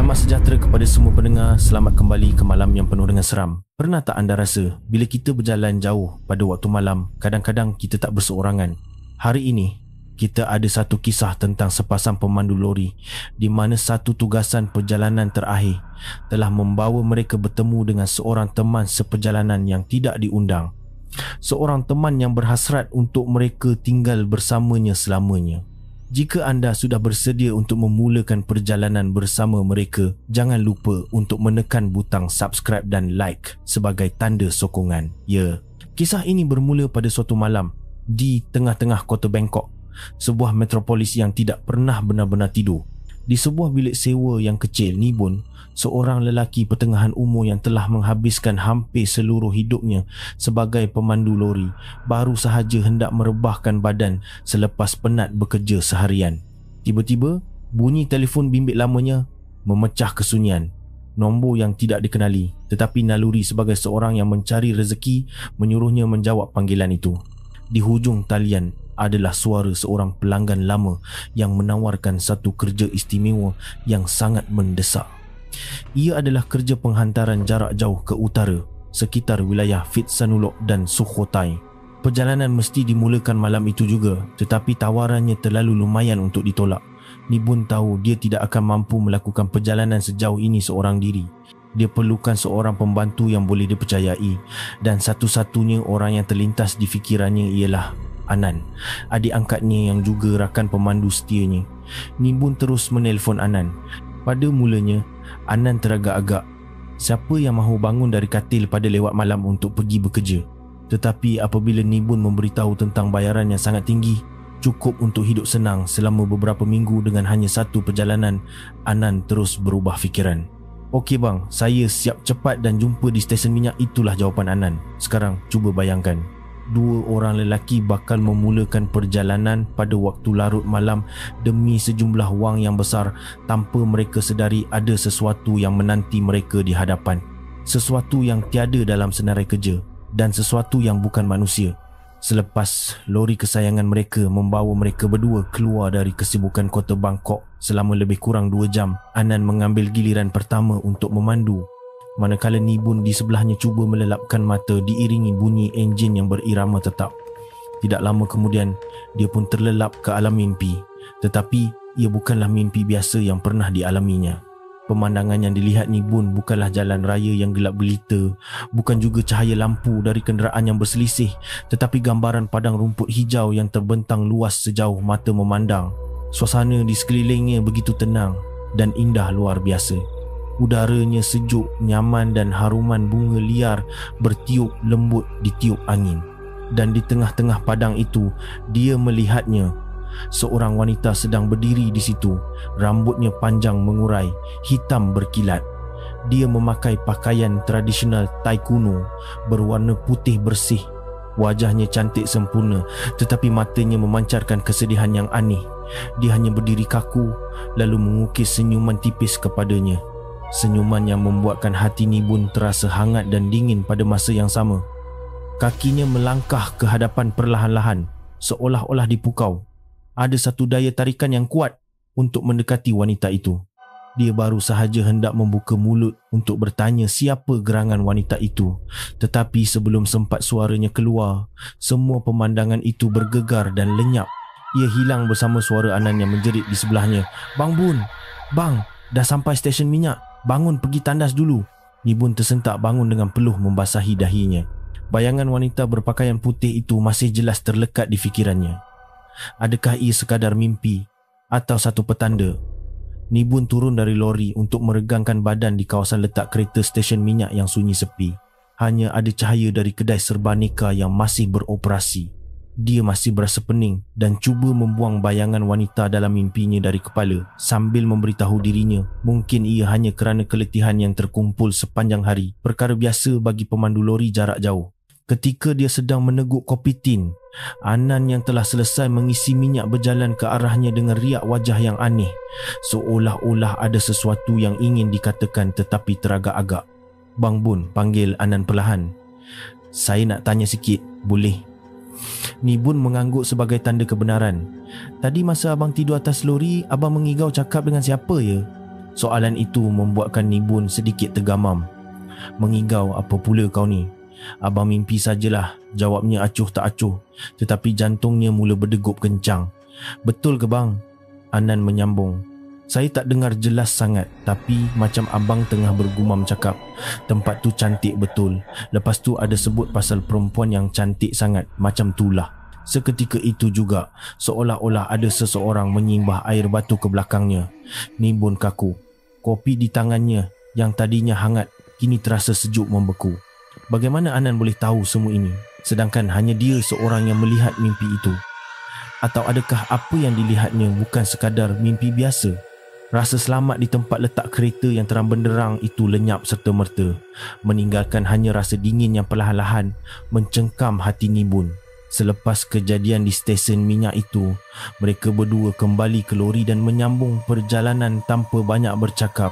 Selamat sejahtera kepada semua pendengar. Selamat kembali ke malam yang penuh dengan seram. Pernah tak anda rasa bila kita berjalan jauh pada waktu malam, kadang-kadang kita tak berseorangan? Hari ini kita ada satu kisah tentang sepasang pemandu lori di mana satu tugasan perjalanan terakhir telah membawa mereka bertemu dengan seorang teman seperjalanan yang tidak diundang. Seorang teman yang berhasrat untuk mereka tinggal bersamanya selamanya. Jika anda sudah bersedia untuk memulakan perjalanan bersama mereka, jangan lupa untuk menekan butang subscribe dan like sebagai tanda sokongan. Ya, kisah ini bermula pada suatu malam di tengah-tengah kota Bangkok, sebuah metropolis yang tidak pernah benar-benar tidur. Di sebuah bilik sewa yang kecil, Nibun, seorang lelaki pertengahan umur yang telah menghabiskan hampir seluruh hidupnya sebagai pemandu lori, baru sahaja hendak merebahkan badan selepas penat bekerja seharian. Tiba-tiba, bunyi telefon bimbit lamanya memecah kesunyian. Nombor yang tidak dikenali, tetapi naluri sebagai seorang yang mencari rezeki menyuruhnya menjawab panggilan itu. Di hujung talian adalah suara seorang pelanggan lama yang menawarkan satu kerja istimewa yang sangat mendesak. Ia adalah kerja penghantaran jarak jauh ke utara sekitar wilayah Phitsanulok dan Sukhothai. Perjalanan mesti dimulakan malam itu juga, tetapi tawarannya terlalu lumayan untuk ditolak. Nibun tahu dia tidak akan mampu melakukan perjalanan sejauh ini seorang diri. Dia perlukan seorang pembantu yang boleh dipercayai, dan satu-satunya orang yang terlintas di fikirannya ialah Anan, adik angkatnya yang juga rakan pemandu setianya. Nibun terus menelpon Anan. Pada mulanya, Anan teragak-agak. Siapa yang mahu bangun dari katil pada lewat malam untuk pergi bekerja? Tetapi apabila Nibun memberitahu tentang bayaran yang sangat tinggi, cukup untuk hidup senang selama beberapa minggu dengan hanya satu perjalanan, Anan terus berubah fikiran. Okey bang, saya siap cepat dan jumpa di stesen minyak. Itulah jawapan Anan. Sekarang cuba bayangkan, dua orang lelaki bakal memulakan perjalanan pada waktu larut malam demi sejumlah wang yang besar tanpa mereka sedari ada sesuatu yang menanti mereka di hadapan. Sesuatu yang tiada dalam senarai kerja dan sesuatu yang bukan manusia. Selepas lori kesayangan mereka membawa mereka berdua keluar dari kesibukan kota Bangkok selama lebih kurang 2 jam, Anan mengambil giliran pertama untuk memandu, manakala Nibun di sebelahnya cuba melelapkan mata diiringi bunyi enjin yang berirama tetap. Tidak lama kemudian, dia pun terlelap ke alam mimpi. Tetapi ia bukanlah mimpi biasa yang pernah dialaminya. Pemandangan yang dilihat Nibun bukanlah jalan raya yang gelap gelita, bukan juga cahaya lampu dari kenderaan yang berselisih, tetapi gambaran padang rumput hijau yang terbentang luas sejauh mata memandang. Suasana di sekelilingnya begitu tenang dan indah luar biasa. Udaranya sejuk, nyaman dan haruman bunga liar bertiup lembut ditiup angin. Dan di tengah-tengah padang itu, dia melihatnya. Seorang wanita sedang berdiri di situ. Rambutnya panjang mengurai, hitam berkilat. Dia memakai pakaian tradisional Thai kuno berwarna putih bersih. Wajahnya cantik sempurna, tetapi matanya memancarkan kesedihan yang aneh. Dia hanya berdiri kaku, lalu mengukis senyuman tipis kepadanya. Senyuman yang membuatkan hati Nibun terasa hangat dan dingin pada masa yang sama. Kakinya melangkah ke hadapan perlahan-lahan, seolah-olah dipukau. Ada satu daya tarikan yang kuat untuk mendekati wanita itu. Dia baru sahaja hendak membuka mulut untuk bertanya siapa gerangan wanita itu. Tetapi sebelum sempat suaranya keluar, semua pemandangan itu bergegar dan lenyap. Ia hilang bersama suara Anan yang menjerit di sebelahnya. "Bang Bun, bang, dah sampai stesen minyak. Bangun pergi tandas dulu." Nibun tersentak bangun dengan peluh membasahi dahinya. Bayangan wanita berpakaian putih itu masih jelas terlekat di fikirannya. Adakah ia sekadar mimpi atau satu petanda? Nibun turun dari lori untuk meregangkan badan di kawasan letak kereta stesen minyak yang sunyi sepi. Hanya ada cahaya dari kedai serbaneka yang masih beroperasi. Dia masih berasa pening dan cuba membuang bayangan wanita dalam mimpinya dari kepala sambil memberitahu dirinya mungkin ia hanya kerana keletihan yang terkumpul sepanjang hari, perkara biasa bagi pemandu lori jarak jauh. Ketika dia sedang meneguk kopi tin, Anan yang telah selesai mengisi minyak berjalan ke arahnya dengan riak wajah yang aneh, seolah-olah ada sesuatu yang ingin dikatakan tetapi teragak-agak. "Bang Bun," panggil Anan perlahan. "Saya nak tanya sikit, boleh?" Nibun mengangguk sebagai tanda kebenaran. "Tadi masa abang tidur atas lori, abang mengigau cakap dengan siapa ya?" Soalan itu membuatkan Nibun sedikit tergamam. "Mengigau apa pula kau ni?" "Abang mimpi sajalah," jawabnya acuh tak acuh, tetapi jantungnya mula berdegup kencang. "Betul ke bang?" Anan menyambung. "Saya tak dengar jelas sangat, tapi macam abang tengah bergumam cakap, tempat tu cantik betul. Lepas tu ada sebut pasal perempuan yang cantik sangat, macam tulah." Seketika itu juga, seolah-olah ada seseorang menyimbah air batu ke belakangnya. Nibun kaku. Kopi di tangannya yang tadinya hangat kini terasa sejuk membeku. Bagaimana Anan boleh tahu semua ini, sedangkan hanya dia seorang yang melihat mimpi itu? Atau adakah apa yang dilihatnya bukan sekadar mimpi biasa? Rasa selamat di tempat letak kereta yang terang benderang itu lenyap serta-merta, meninggalkan hanya rasa dingin yang perlahan-lahan mencengkam hati Nibun. Selepas kejadian di stesen minyak itu, mereka berdua kembali ke lori dan menyambung perjalanan tanpa banyak bercakap.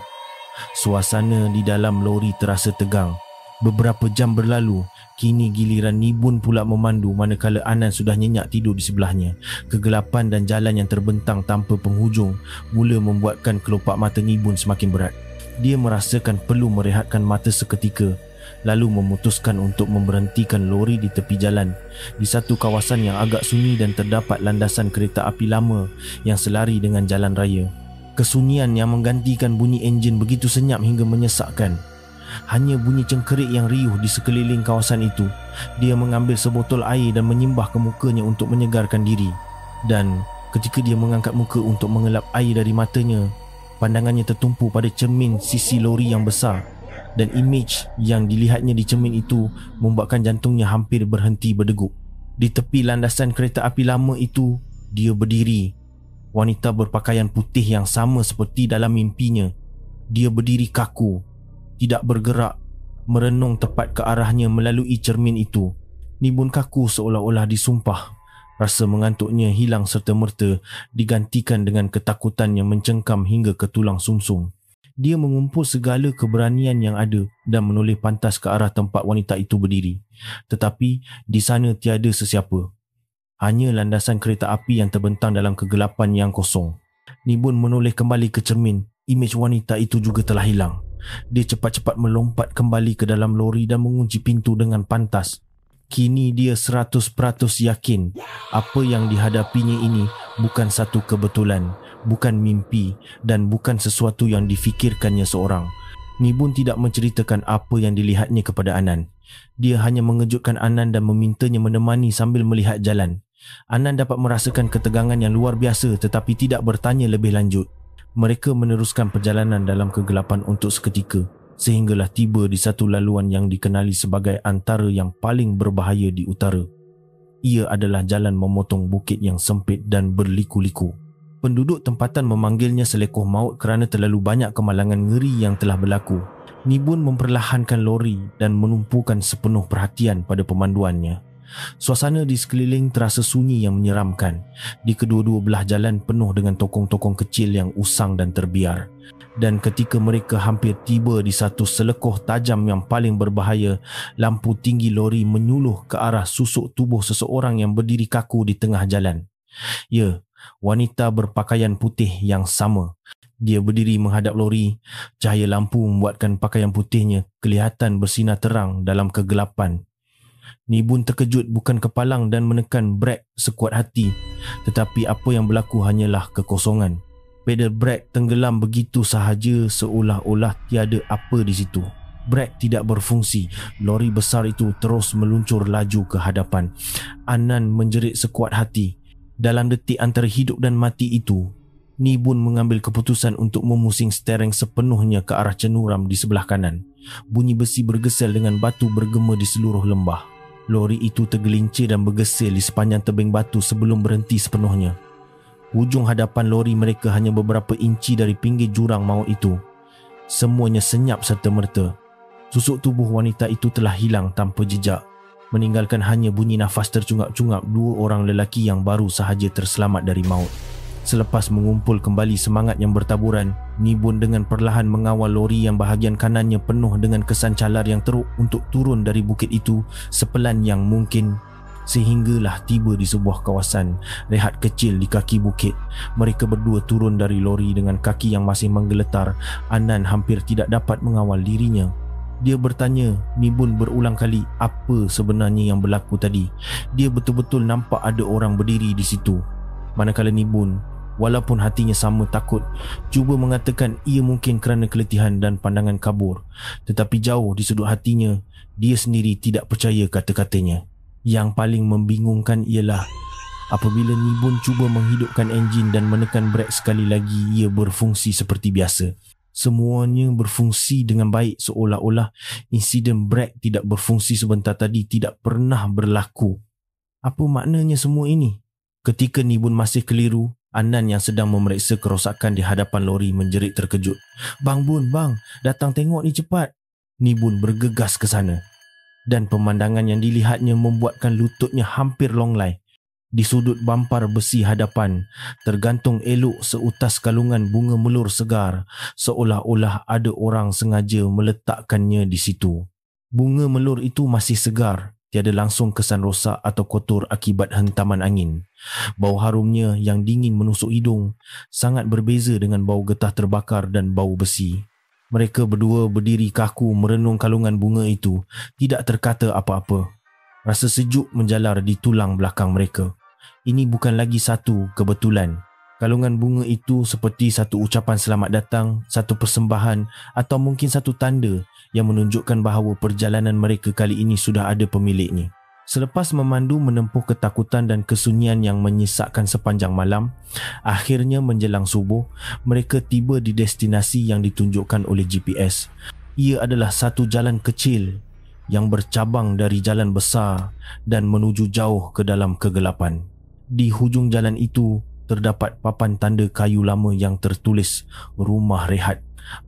Suasana di dalam lori terasa tegang. Beberapa jam berlalu, kini giliran Nibun pula memandu manakala Anan sudah nyenyak tidur di sebelahnya. Kegelapan dan jalan yang terbentang tanpa penghujung mula membuatkan kelopak mata Nibun semakin berat. Dia merasakan perlu merehatkan mata seketika, lalu memutuskan untuk memberhentikan lori di tepi jalan di satu kawasan yang agak sunyi dan terdapat landasan kereta api lama yang selari dengan jalan raya. Kesunyian yang menggantikan bunyi enjin begitu senyap hingga menyesakkan. Hanya bunyi cengkerik yang riuh di sekeliling kawasan itu. Dia mengambil sebotol air dan menyimbah ke mukanya untuk menyegarkan diri. Dan ketika dia mengangkat muka untuk mengelap air dari matanya, pandangannya tertumpu pada cermin sisi lori yang besar. Dan imej yang dilihatnya di cermin itu membuatkan jantungnya hampir berhenti berdegup. Di tepi landasan kereta api lama itu, dia berdiri. Wanita berpakaian putih yang sama seperti dalam mimpinya. Dia berdiri kaku, tidak bergerak, merenung tepat ke arahnya melalui cermin itu. Nibun kaku seolah-olah disumpah. Rasa mengantuknya hilang serta-merta, digantikan dengan ketakutan yang mencengkam hingga ke tulang sumsum. Dia mengumpul segala keberanian yang ada dan menoleh pantas ke arah tempat wanita itu berdiri. Tetapi di sana tiada sesiapa. Hanya landasan kereta api yang terbentang dalam kegelapan yang kosong. Nibun menoleh kembali ke cermin. Imej wanita itu juga telah hilang. Dia cepat-cepat melompat kembali ke dalam lori dan mengunci pintu dengan pantas. Kini dia 100% yakin apa yang dihadapinya ini bukan satu kebetulan, bukan mimpi dan bukan sesuatu yang difikirkannya seorang. Nibun tidak menceritakan apa yang dilihatnya kepada Anan. Dia hanya mengejutkan Anan dan memintanya menemani sambil melihat jalan. Anan dapat merasakan ketegangan yang luar biasa tetapi tidak bertanya lebih lanjut. Mereka meneruskan perjalanan dalam kegelapan untuk seketika, sehinggalah tiba di satu laluan yang dikenali sebagai antara yang paling berbahaya di utara. Ia adalah jalan memotong bukit yang sempit dan berliku-liku. Penduduk tempatan memanggilnya selekoh maut kerana terlalu banyak kemalangan ngeri yang telah berlaku. Nibun memperlahankan lori dan menumpukan sepenuh perhatian pada pemanduannya. Suasana di sekeliling terasa sunyi yang menyeramkan. Di kedua-dua belah jalan penuh dengan tokong-tokong kecil yang usang dan terbiar. Dan ketika mereka hampir tiba di satu selekoh tajam yang paling berbahaya, lampu tinggi lori menyuluh ke arah susuk tubuh seseorang yang berdiri kaku di tengah jalan. Ya, wanita berpakaian putih yang sama. Dia berdiri menghadap lori. Cahaya lampu membuatkan pakaian putihnya kelihatan bersinar terang dalam kegelapan. Nibun terkejut bukan kepalang dan menekan brek sekuat hati. Tetapi apa yang berlaku hanyalah kekosongan. Pedal brek tenggelam begitu sahaja seolah-olah tiada apa di situ. Brek tidak berfungsi. Lori besar itu terus meluncur laju ke hadapan. Anan menjerit sekuat hati. Dalam detik antara hidup dan mati itu, Nibun mengambil keputusan untuk memusing stereng sepenuhnya ke arah cenuram di sebelah kanan. Bunyi besi bergesel dengan batu bergema di seluruh lembah. Lori itu tergelincir dan bergesil di sepanjang tebing batu sebelum berhenti sepenuhnya. Hujung hadapan lori mereka hanya beberapa inci dari pinggir jurang maut itu. Semuanya senyap serta-merta. Susuk tubuh wanita itu telah hilang tanpa jejak, meninggalkan hanya bunyi nafas tercungap-cungap dua orang lelaki yang baru sahaja terselamat dari maut. Selepas mengumpul kembali semangat yang bertaburan, Nibun dengan perlahan mengawal lori yang bahagian kanannya penuh dengan kesan calar yang teruk untuk turun dari bukit itu sepelan yang mungkin. Sehinggalah tiba di sebuah kawasan rehat kecil di kaki bukit. Mereka berdua turun dari lori dengan kaki yang masih menggeletar. Anan hampir tidak dapat mengawal dirinya. Dia bertanya Nibun berulang kali apa sebenarnya yang berlaku tadi. Dia betul-betul nampak ada orang berdiri di situ. Manakala Nibun, walaupun hatinya sama takut, cuba mengatakan ia mungkin kerana keletihan dan pandangan kabur. Tetapi jauh di sudut hatinya, dia sendiri tidak percaya kata-katanya. Yang paling membingungkan ialah apabila Nibun cuba menghidupkan enjin dan menekan brek sekali lagi, ia berfungsi seperti biasa. Semuanya berfungsi dengan baik, seolah-olah insiden brek tidak berfungsi sebentar tadi tidak pernah berlaku. Apa maknanya semua ini? Ketika Nibun masih keliru, Anan yang sedang memeriksa kerosakan di hadapan lori menjerit terkejut. "Bang Bun, bang, datang tengok ni cepat." Nibun bergegas ke sana dan pemandangan yang dilihatnya membuatkan lututnya hampir longlai. Di sudut bampar besi hadapan tergantung elok seutas kalungan bunga melur segar, seolah-olah ada orang sengaja meletakkannya di situ. Bunga melur itu masih segar, tiada langsung kesan rosak atau kotor akibat hentaman angin. Bau harumnya yang dingin menusuk hidung sangat berbeza dengan bau getah terbakar dan bau besi. Mereka berdua berdiri kaku merenung kalungan bunga itu, tidak terkata apa-apa. Rasa sejuk menjalar di tulang belakang mereka. Ini bukan lagi satu kebetulan. Kalungan bunga itu seperti satu ucapan selamat datang, satu persembahan atau mungkin satu tanda yang menunjukkan bahawa perjalanan mereka kali ini sudah ada pemiliknya. Selepas memandu menempuh ketakutan dan kesunyian yang menyesakkan sepanjang malam, akhirnya menjelang subuh, mereka tiba di destinasi yang ditunjukkan oleh GPS. Ia adalah satu jalan kecil yang bercabang dari jalan besar dan menuju jauh ke dalam kegelapan. Di hujung jalan itu terdapat papan tanda kayu lama yang tertulis rumah rehat,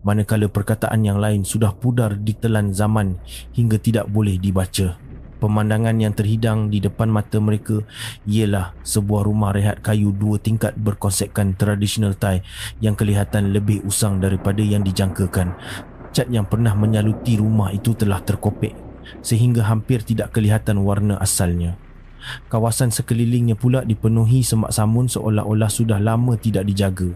manakala perkataan yang lain sudah pudar ditelan zaman hingga tidak boleh dibaca. Pemandangan yang terhidang di depan mata mereka ialah sebuah rumah rehat kayu 2 tingkat berkonsepkan tradisional Thai yang kelihatan lebih usang daripada yang dijangkakan. Cat yang pernah menyaluti rumah itu telah terkopek sehingga hampir tidak kelihatan warna asalnya. Kawasan sekelilingnya pula dipenuhi semak samun seolah-olah sudah lama tidak dijaga.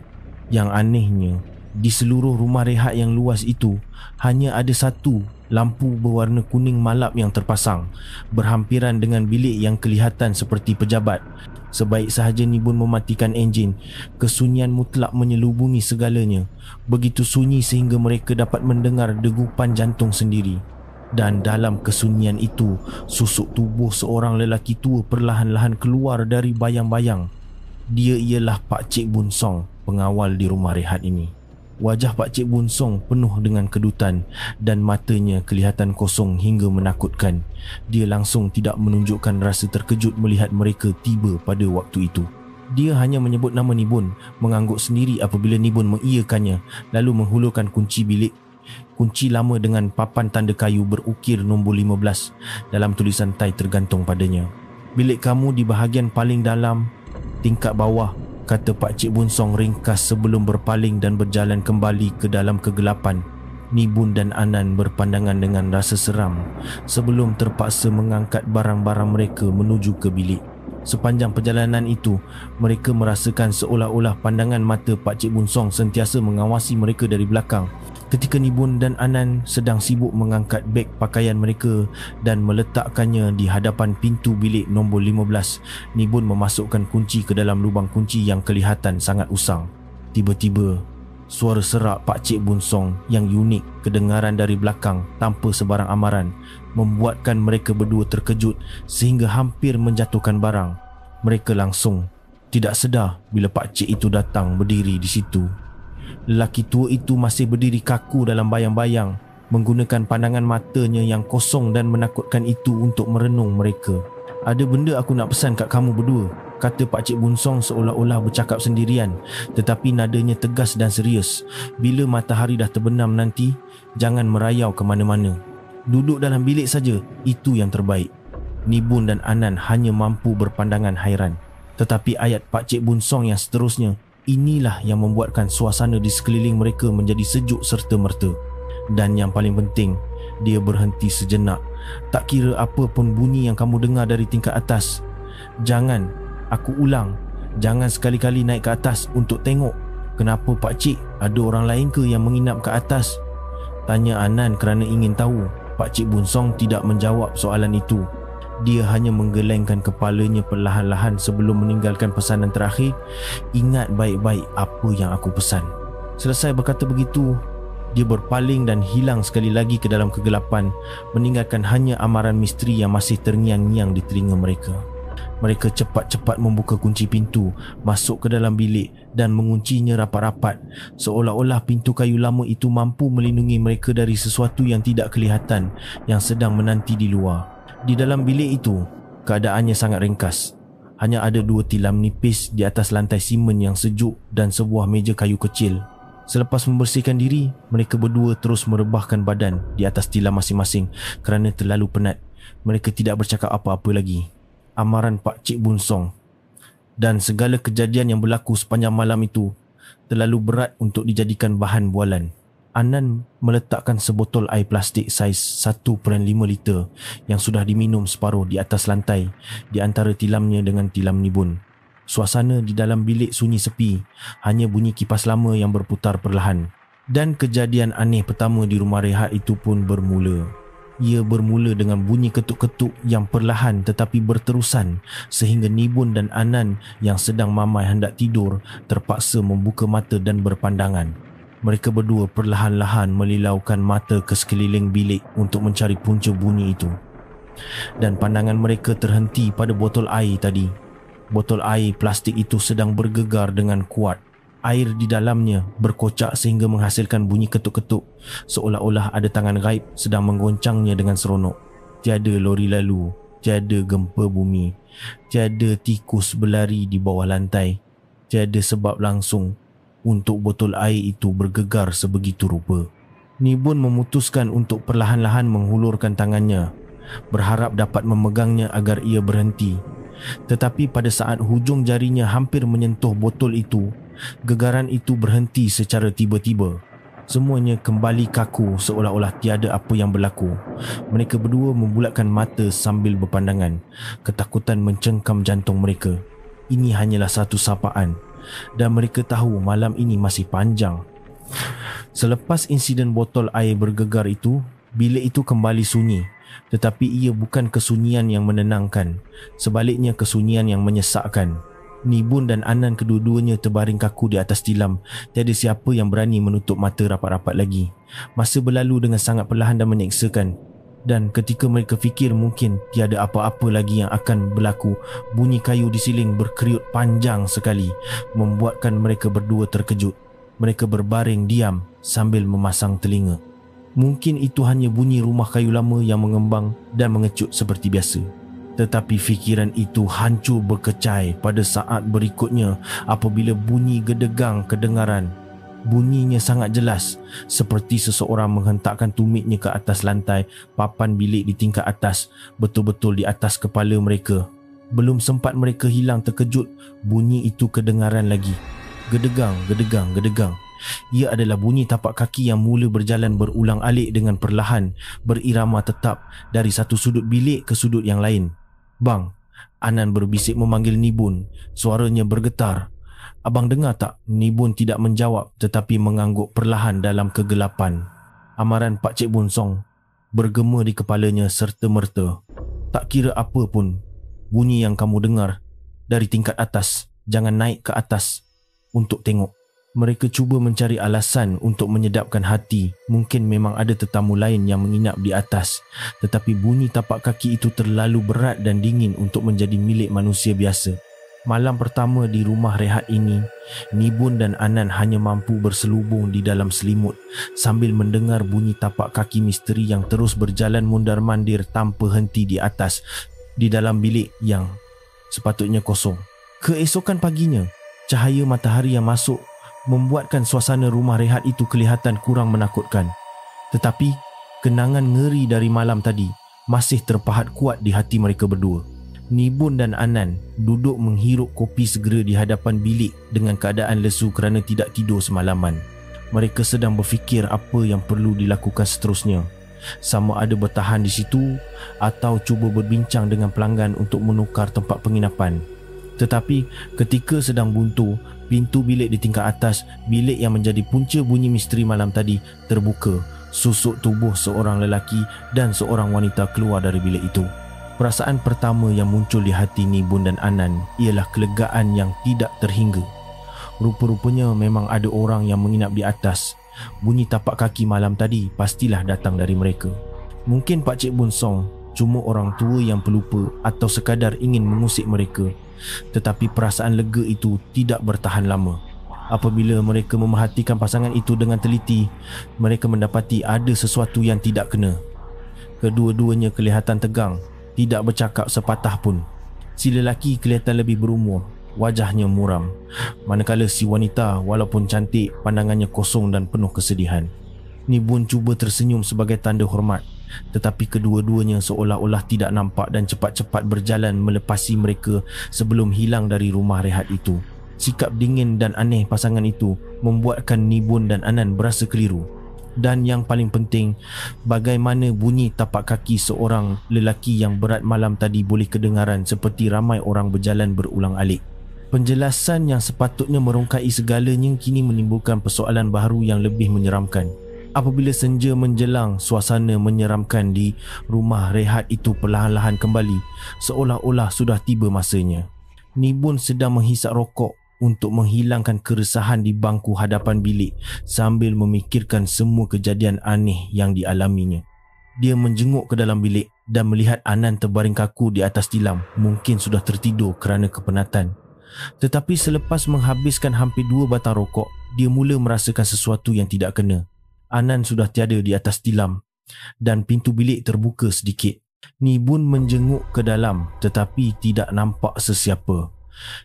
Yang anehnya, di seluruh rumah rehat yang luas itu hanya ada satu lampu berwarna kuning malap yang terpasang, berhampiran dengan bilik yang kelihatan seperti pejabat. Sebaik sahaja Nibun mematikan enjin, kesunyian mutlak menyelubungi segalanya. Begitu sunyi sehingga mereka dapat mendengar degupan jantung sendiri. Dan dalam kesunyian itu, susuk tubuh seorang lelaki tua perlahan-lahan keluar dari bayang-bayang. Dia ialah Pak Cik Bun Song, pengawal di rumah rehat ini. Wajah Pak Cik Bun Song penuh dengan kedutan dan matanya kelihatan kosong hingga menakutkan. Dia langsung tidak menunjukkan rasa terkejut melihat mereka tiba pada waktu itu. Dia hanya menyebut nama Nibun, mengangguk sendiri apabila Nibun mengiyakannya, lalu menghulurkan kunci bilik. Kunci lama dengan papan tanda kayu berukir nombor 15 dalam tulisan Thai tergantung padanya. "Bilik kamu di bahagian paling dalam, tingkat bawah," kata Pak Cik Bun Song ringkas sebelum berpaling dan berjalan kembali ke dalam kegelapan. Nibun dan Anan berpandangan dengan rasa seram sebelum terpaksa mengangkat barang-barang mereka menuju ke bilik. Sepanjang perjalanan itu, mereka merasakan seolah-olah pandangan mata Pak Cik Bun Song sentiasa mengawasi mereka dari belakang. Ketika Nibun dan Anan sedang sibuk mengangkat beg pakaian mereka dan meletakkannya di hadapan pintu bilik nombor 15, Nibun memasukkan kunci ke dalam lubang kunci yang kelihatan sangat usang. Tiba-tiba, suara serak Pak Cik Bun Song yang unik kedengaran dari belakang tanpa sebarang amaran membuatkan mereka berdua terkejut sehingga hampir menjatuhkan barang. Mereka langsung tidak sedar bila Pak Cik itu datang berdiri di situ. Lelaki tua itu masih berdiri kaku dalam bayang-bayang, menggunakan pandangan matanya yang kosong dan menakutkan itu untuk merenung mereka. "Ada benda aku nak pesan kat kamu berdua," kata Pak Cik Bun Song seolah-olah bercakap sendirian, tetapi nadanya tegas dan serius. "Bila matahari dah terbenam nanti, jangan merayau ke mana-mana. Duduk dalam bilik saja, itu yang terbaik." Nibun dan Anan hanya mampu berpandangan hairan. Tetapi ayat Pak Cik Bun Song yang seterusnya, inilah yang membuatkan suasana di sekeliling mereka menjadi sejuk serta merta. Dan yang paling penting, dia berhenti sejenak Tak kira apa pun bunyi yang kamu dengar dari tingkat atas. Jangan, aku ulang, jangan sekali-kali naik ke atas untuk tengok. Kenapa pakcik? Ada orang lain ke yang menginap ke atas? Tanya Anan kerana ingin tahu. Pakcik Bunsong tidak menjawab soalan itu. Dia hanya menggelengkan kepalanya perlahan-lahan sebelum meninggalkan pesanan terakhir. Ingat baik-baik apa yang aku pesan. Selesai berkata begitu, dia berpaling dan hilang sekali lagi ke dalam kegelapan, meninggalkan hanya amaran misteri yang masih terngiang-ngiang di telinga mereka. Mereka cepat-cepat membuka kunci pintu, masuk ke dalam bilik dan menguncinya rapat-rapat, seolah-olah pintu kayu lama itu mampu melindungi mereka dari sesuatu yang tidak kelihatan yang sedang menanti di luar. Di dalam bilik itu, keadaannya sangat ringkas. Hanya ada 2 tilam nipis di atas lantai simen yang sejuk dan sebuah meja kayu kecil. Selepas membersihkan diri, mereka berdua terus merebahkan badan di atas tilam masing-masing kerana terlalu penat. Mereka tidak bercakap apa-apa lagi. Amaran Pakcik Bunsong dan segala kejadian yang berlaku sepanjang malam itu terlalu berat untuk dijadikan bahan bualan. Anan meletakkan sebotol air plastik saiz 1.5 liter yang sudah diminum separuh di atas lantai di antara tilamnya dengan tilam Nibun. Suasana di dalam bilik sunyi sepi, hanya bunyi kipas lama yang berputar perlahan. Dan kejadian aneh pertama di rumah rehat itu pun bermula. Ia bermula dengan bunyi ketuk-ketuk yang perlahan tetapi berterusan sehingga Nibun dan Anan yang sedang mamai hendak tidur terpaksa membuka mata dan berpandangan. Mereka berdua perlahan-lahan melilaukan mata ke sekeliling bilik untuk mencari punca bunyi itu. Dan pandangan mereka terhenti pada botol air tadi. Botol air plastik itu sedang bergegar dengan kuat. Air di dalamnya berkocak sehingga menghasilkan bunyi ketuk-ketuk, seolah-olah ada tangan gaib sedang menggoncangnya dengan seronok. Tiada lori lalu, tiada gempa bumi, tiada tikus berlari di bawah lantai, tiada sebab langsung untuk botol air itu bergegar sebegitu rupa. Nibun memutuskan untuk perlahan-lahan menghulurkan tangannya, berharap dapat memegangnya agar ia berhenti. Tetapi pada saat hujung jarinya hampir menyentuh botol itu, gegaran itu berhenti secara tiba-tiba. Semuanya kembali kaku seolah-olah tiada apa yang berlaku. Mereka berdua membulatkan mata sambil berpandangan. Ketakutan mencengkam jantung mereka. Ini hanyalah satu sapaan dan mereka tahu malam ini masih panjang. Selepas insiden botol air bergegar itu, bilik itu kembali sunyi. Tetapi ia bukan kesunyian yang menenangkan, sebaliknya kesunyian yang menyesakkan. Nibun dan Anan kedua-duanya terbaring kaku di atas tilam. Tiada siapa yang berani menutup mata rapat-rapat lagi. Masa berlalu dengan sangat perlahan dan menyeksakan. Dan ketika mereka fikir mungkin tiada apa-apa lagi yang akan berlaku, bunyi kayu di siling berkeriut panjang sekali, membuatkan mereka berdua terkejut. Mereka berbaring diam sambil memasang telinga. Mungkin itu hanya bunyi rumah kayu lama yang mengembang dan mengecut seperti biasa. Tetapi fikiran itu hancur berkecai pada saat berikutnya apabila bunyi gedegang kedengaran. Bunyinya sangat jelas, seperti seseorang menghentakkan tumitnya ke atas lantai papan bilik di tingkat atas, betul-betul di atas kepala mereka. Belum sempat mereka hilang terkejut, bunyi itu kedengaran lagi. Gedegang, gedegang, gedegang. Ia adalah bunyi tapak kaki yang mula berjalan berulang-alik dengan perlahan, berirama tetap dari satu sudut bilik ke sudut yang lain. "Bang," Anan berbisik memanggil Nibun. Suaranya bergetar. "Abang dengar tak?" Nibun tidak menjawab tetapi mengangguk perlahan dalam kegelapan. Amaran Pakcik Bunsong bergema di kepalanya serta-merta. "Tak kira apa pun bunyi yang kamu dengar dari tingkat atas, jangan naik ke atas untuk tengok." Mereka cuba mencari alasan untuk menyedapkan hati. Mungkin memang ada tetamu lain yang menginap di atas. Tetapi bunyi tapak kaki itu terlalu berat dan dingin untuk menjadi milik manusia biasa. Malam pertama di rumah rehat ini, Nibun dan Anan hanya mampu berselubung di dalam selimut sambil mendengar bunyi tapak kaki misteri yang terus berjalan mundar-mandir tanpa henti di atas di dalam bilik yang sepatutnya kosong. Keesokan paginya, cahaya matahari yang masuk membuatkan suasana rumah rehat itu kelihatan kurang menakutkan. Tetapi kenangan ngeri dari malam tadi masih terpahat kuat di hati mereka berdua. Nibun dan Anan duduk menghirup kopi segera di hadapan bilik dengan keadaan lesu kerana tidak tidur semalaman. Mereka sedang berfikir apa yang perlu dilakukan seterusnya. sama ada bertahan di situ atau cuba berbincang dengan pelanggan untuk menukar tempat penginapan. Tetapi ketika sedang buntu, pintu bilik di tingkat atas, bilik yang menjadi punca bunyi misteri malam tadi, terbuka. Susuk tubuh seorang lelaki dan seorang wanita keluar dari bilik itu. Perasaan pertama yang muncul di hati Nibun dan Anan ialah kelegaan yang tidak terhingga. Rupa-rupanya memang ada orang yang menginap di atas. Bunyi tapak kaki malam tadi pastilah datang dari mereka. Mungkin Pak Cik Bunsong cuma orang tua yang pelupa atau sekadar ingin mengusik mereka. Tetapi perasaan lega itu tidak bertahan lama. Apabila mereka memerhatikan pasangan itu dengan teliti, mereka mendapati ada sesuatu yang tidak kena. Kedua-duanya kelihatan tegang, tidak bercakap sepatah pun. Si lelaki kelihatan lebih berumur, wajahnya muram. Manakala si wanita walaupun cantik, pandangannya kosong dan penuh kesedihan. Nibun cuba tersenyum sebagai tanda hormat, tetapi kedua-duanya seolah-olah tidak nampak dan cepat-cepat berjalan melepasi mereka sebelum hilang dari rumah rehat itu. Sikap dingin dan aneh pasangan itu membuatkan Nibun dan Anan berasa keliru. Dan yang paling penting, bagaimana bunyi tapak kaki seorang lelaki yang berat malam tadi boleh kedengaran seperti ramai orang berjalan berulang-alik. Penjelasan yang sepatutnya merongkai segalanya kini menimbulkan persoalan baru yang lebih menyeramkan. Apabila senja menjelang, suasana menyeramkan di rumah rehat itu perlahan-lahan kembali, seolah-olah sudah tiba masanya. Nibun sedang menghisap rokok untuk menghilangkan keresahan di bangku hadapan bilik sambil memikirkan semua kejadian aneh yang dialaminya. Dia menjenguk ke dalam bilik dan melihat Anan terbaring kaku di atas tilam, mungkin sudah tertidur kerana kepenatan. Tetapi selepas menghabiskan hampir 2 batang rokok, dia mula merasakan sesuatu yang tidak kena. Anan sudah tiada di atas tilam dan pintu bilik terbuka sedikit. Nibun menjenguk ke dalam tetapi tidak nampak sesiapa.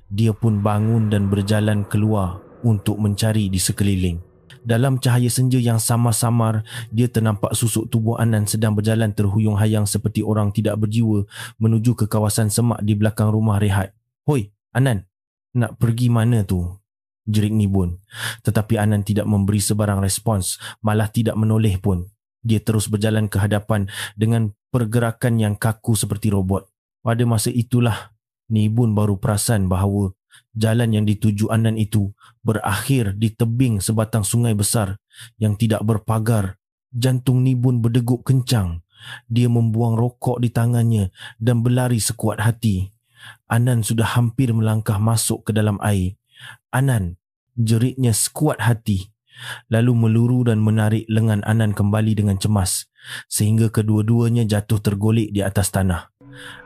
Dia pun bangun dan berjalan keluar untuk mencari di sekeliling. Dalam cahaya senja yang samar-samar, dia ternampak susuk tubuh Anan sedang berjalan terhuyung-hayang seperti orang tidak berjiwa menuju ke kawasan semak di belakang rumah rehat. "Hoi, Anan, nak pergi mana tu?" jerit Nibun. Tetapi Anan tidak memberi sebarang respons, malah tidak menoleh pun. Dia terus berjalan ke hadapan dengan pergerakan yang kaku seperti robot. Pada masa itulah Nibun baru perasan bahawa jalan yang dituju Anan itu berakhir di tebing sebatang sungai besar yang tidak berpagar. Jantung Nibun berdegup kencang. Dia membuang rokok di tangannya dan berlari sekuat hati. Anan sudah hampir melangkah masuk ke dalam air. "Anan," jeritnya sekuat hati, lalu meluru dan menarik lengan Anan kembali dengan cemas sehingga kedua-duanya jatuh tergolek di atas tanah.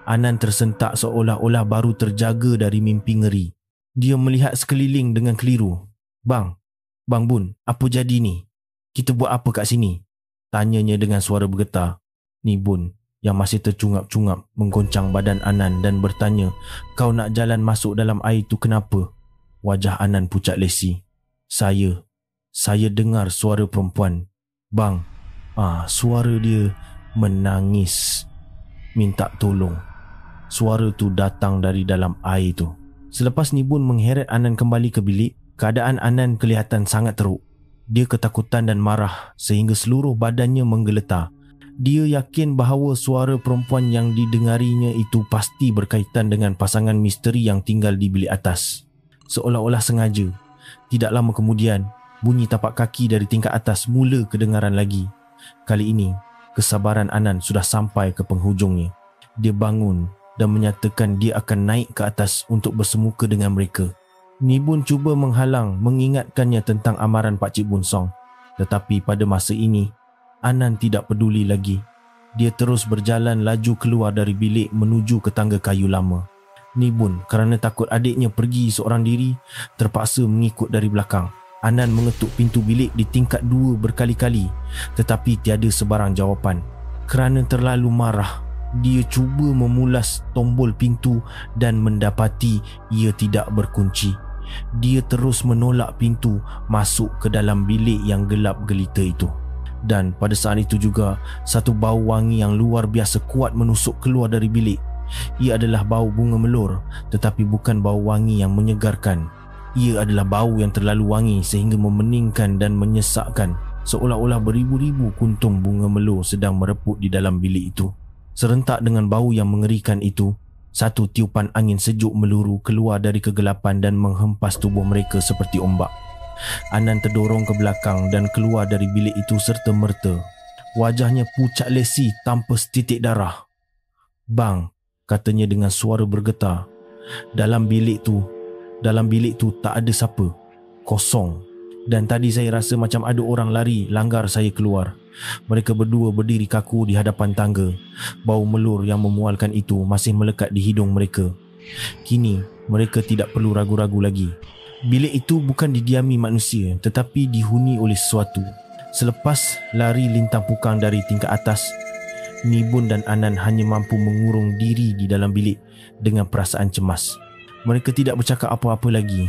Anan tersentak seolah-olah baru terjaga dari mimpi ngeri. Dia melihat sekeliling dengan keliru. Bang Bun, apa jadi ni? Kita buat apa kat sini?" tanyanya dengan suara bergetar. Nibun yang masih tercungap-cungap menggoncang badan Anan dan bertanya, "Kau nak jalan masuk dalam air tu kenapa?" Wajah Anan pucat lesi. Saya dengar suara perempuan. Bang, suara dia menangis, minta tolong. Suara tu datang dari dalam air tu." Selepas Nibun mengheret Anan kembali ke bilik, keadaan Anan kelihatan sangat teruk. Dia ketakutan dan marah sehingga seluruh badannya menggeletar. Dia yakin bahawa suara perempuan yang didengarinya itu pasti berkaitan dengan pasangan misteri yang tinggal di bilik atas. Seolah-olah sengaja. Tidak lama kemudian, bunyi tapak kaki dari tingkat atas mula kedengaran lagi. Kali ini, kesabaran Anan sudah sampai ke penghujungnya. Dia bangun dan menyatakan dia akan naik ke atas untuk bersemuka dengan mereka. Nibun cuba menghalang, mengingatkannya tentang amaran Pak Cik Bunsong. Tetapi pada masa ini, Anan tidak peduli lagi. Dia terus berjalan laju keluar dari bilik menuju ke tangga kayu lama. Nibun kerana takut adiknya pergi seorang diri, terpaksa mengikut dari belakang. Anan mengetuk pintu bilik di tingkat 2 berkali-kali, tetapi tiada sebarang jawapan. Kerana terlalu marah, dia cuba memulas tombol pintu dan mendapati ia tidak berkunci. Dia terus menolak pintu masuk ke dalam bilik yang gelap gelita itu. Dan pada saat itu juga, satu bau wangi yang luar biasa kuat menusuk keluar dari bilik. Ia adalah bau bunga melur, tetapi bukan bau wangi yang menyegarkan. Ia adalah bau yang terlalu wangi sehingga memeningkan dan menyesakkan. seolah-olah beribu-ribu kuntung bunga melo sedang mereput di dalam bilik itu. Serentak dengan bau yang mengerikan itu, satu tiupan angin sejuk meluru keluar dari kegelapan dan menghempas tubuh mereka seperti ombak. Anan terdorong ke belakang dan keluar dari bilik itu serta-merta. Wajahnya pucat lesi tanpa setitik darah. "Bang," katanya dengan suara bergetar. Dalam bilik tu tak ada siapa. Kosong. Dan tadi saya rasa macam ada orang lari langgar saya keluar. Mereka berdua berdiri kaku di hadapan tangga. Bau melur yang memualkan itu masih melekat di hidung mereka. Kini mereka tidak perlu ragu-ragu lagi. Bilik itu bukan didiami manusia, tetapi dihuni oleh sesuatu. Selepas lari lintang pukang dari tingkat atas, Nibun dan Anan hanya mampu mengurung diri di dalam bilik dengan perasaan cemas. Mereka tidak bercakap apa-apa lagi,